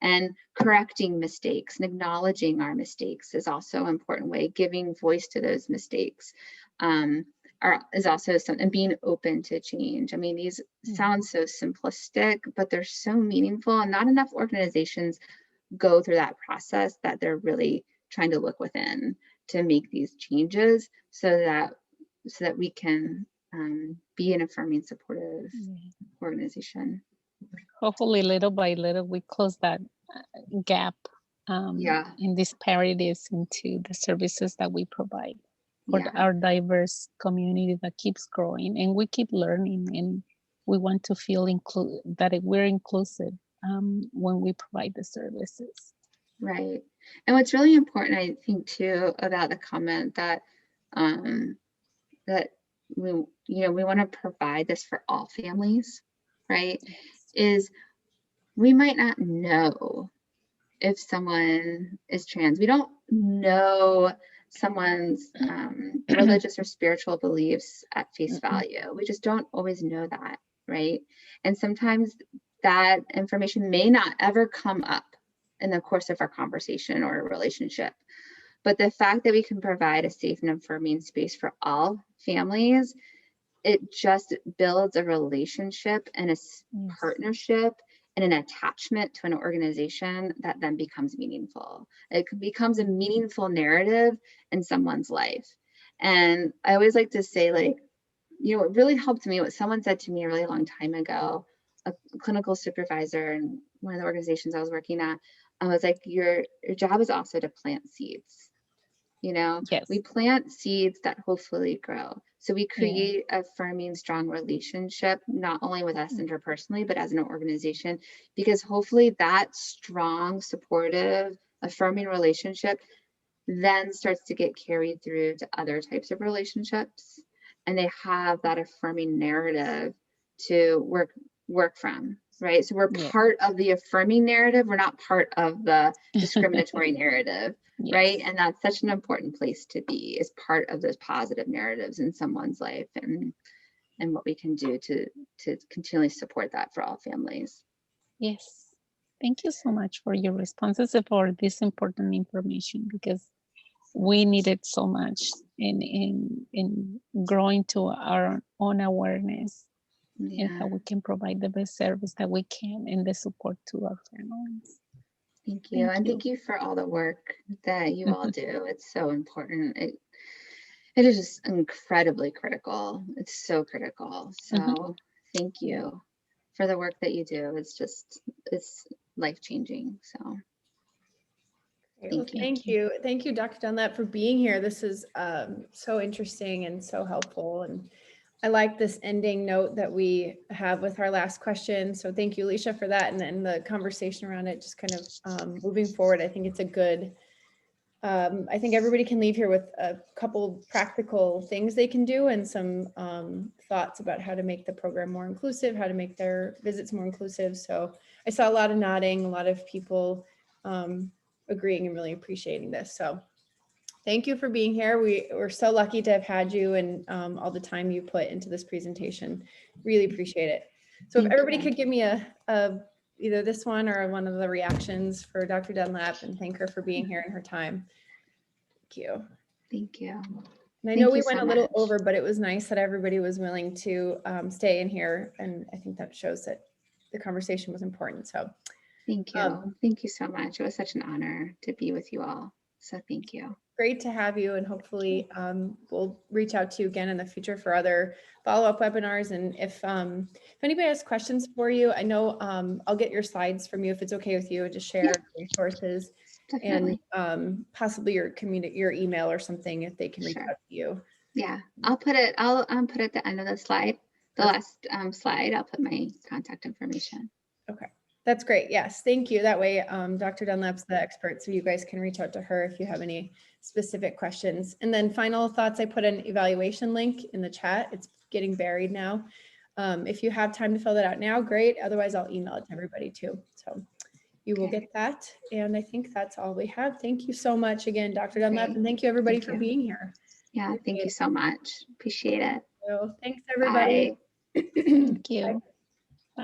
And correcting mistakes and acknowledging our mistakes is also an important way. Giving voice to those mistakes is also something, and being open to change. I mean, these sound so simplistic, but they're so meaningful, and not enough organizations go through that process, that they're really trying to look within to make these changes so that we can be an affirming, supportive organization. Hopefully, little by little, we close that gap in disparities into the services that we provide for our diverse community that keeps growing, and we keep learning, and we want to feel that we're inclusive when we provide the services. Right. And what's really important, I think, too, about the comment that that we want to provide this for all families, right? Is we might not know if someone is trans. We don't know someone's religious or spiritual beliefs at face value. We just don't always know that, right? And sometimes that information may not ever come up in the course of our conversation or a relationship. But the fact that we can provide a safe and affirming space for all families, it just builds a relationship and a partnership and an attachment to an organization that then becomes meaningful. It becomes a meaningful narrative in someone's life. And I always like to say, like, you know, what really helped me, what someone said to me a really long time ago, a clinical supervisor in one of the organizations I was working at, I was like, your job is also to plant seeds. You know, we plant seeds that hopefully grow. So we create a affirming, strong relationship, not only with us interpersonally, but as an organization, because hopefully that strong, supportive, affirming relationship then starts to get carried through to other types of relationships. And they have that affirming narrative to work from, right? So we're part of the affirming narrative. We're not part of the discriminatory narrative. Right. And that's such an important place to be, is part of those positive narratives in someone's life, and what we can do to continually support that for all families. Yes. Thank you so much for your responses and for this important information, because we need it so much in growing to our own awareness and how we can provide the best service that we can and the support to our families. Thank you. And thank you for all the work that you all do. It's so important. It is just incredibly critical. It's so critical. So thank you for the work that you do. It's life-changing. So thank you. Thank you, Dr. Dunlap, for being here. This is so interesting and so helpful. And I like this ending note that we have with our last question. So thank you, Alicia, for that. And then the conversation around it, just kind of moving forward. I think it's a good, I think everybody can leave here with a couple practical things they can do and some thoughts about how to make the program more inclusive, how to make their visits more inclusive. So I saw a lot of nodding, a lot of people agreeing and really appreciating this. So thank you for being here. We're so lucky to have had you and all the time you put into this presentation. Really appreciate it. So if everybody could give me either this one or one of the reactions for Dr. Dunlap, and thank her for being here and her time. Thank you. Thank you. And I know we went a little over, but it was nice that everybody was willing to stay in here. And I think that shows that the conversation was important. So thank you. Thank you so much. It was such an honor to be with you all. So thank you. Great to have you, and hopefully we'll reach out to you again in the future for other follow-up webinars. And if anybody has questions for you, I know I'll get your slides from you if it's okay with you, and just share resources. Definitely. And possibly your email or something if they can reach out to you. Yeah, I'll put it at the end of the slide. The last slide, I'll put my contact information. Okay. That's great. Yes, thank you. That way, Dr. Dunlap's the expert, so you guys can reach out to her if you have any specific questions. And then final thoughts, I put an evaluation link in the chat. It's getting buried now. If you have time to fill that out now, great. Otherwise, I'll email it to everybody too. So you will get that. And I think that's all we have. Thank you so much again, Dr. Dunlap, and thank you everybody for being here. Yeah, thank you so much. Appreciate it. So thanks everybody. Bye. Thank you. Bye.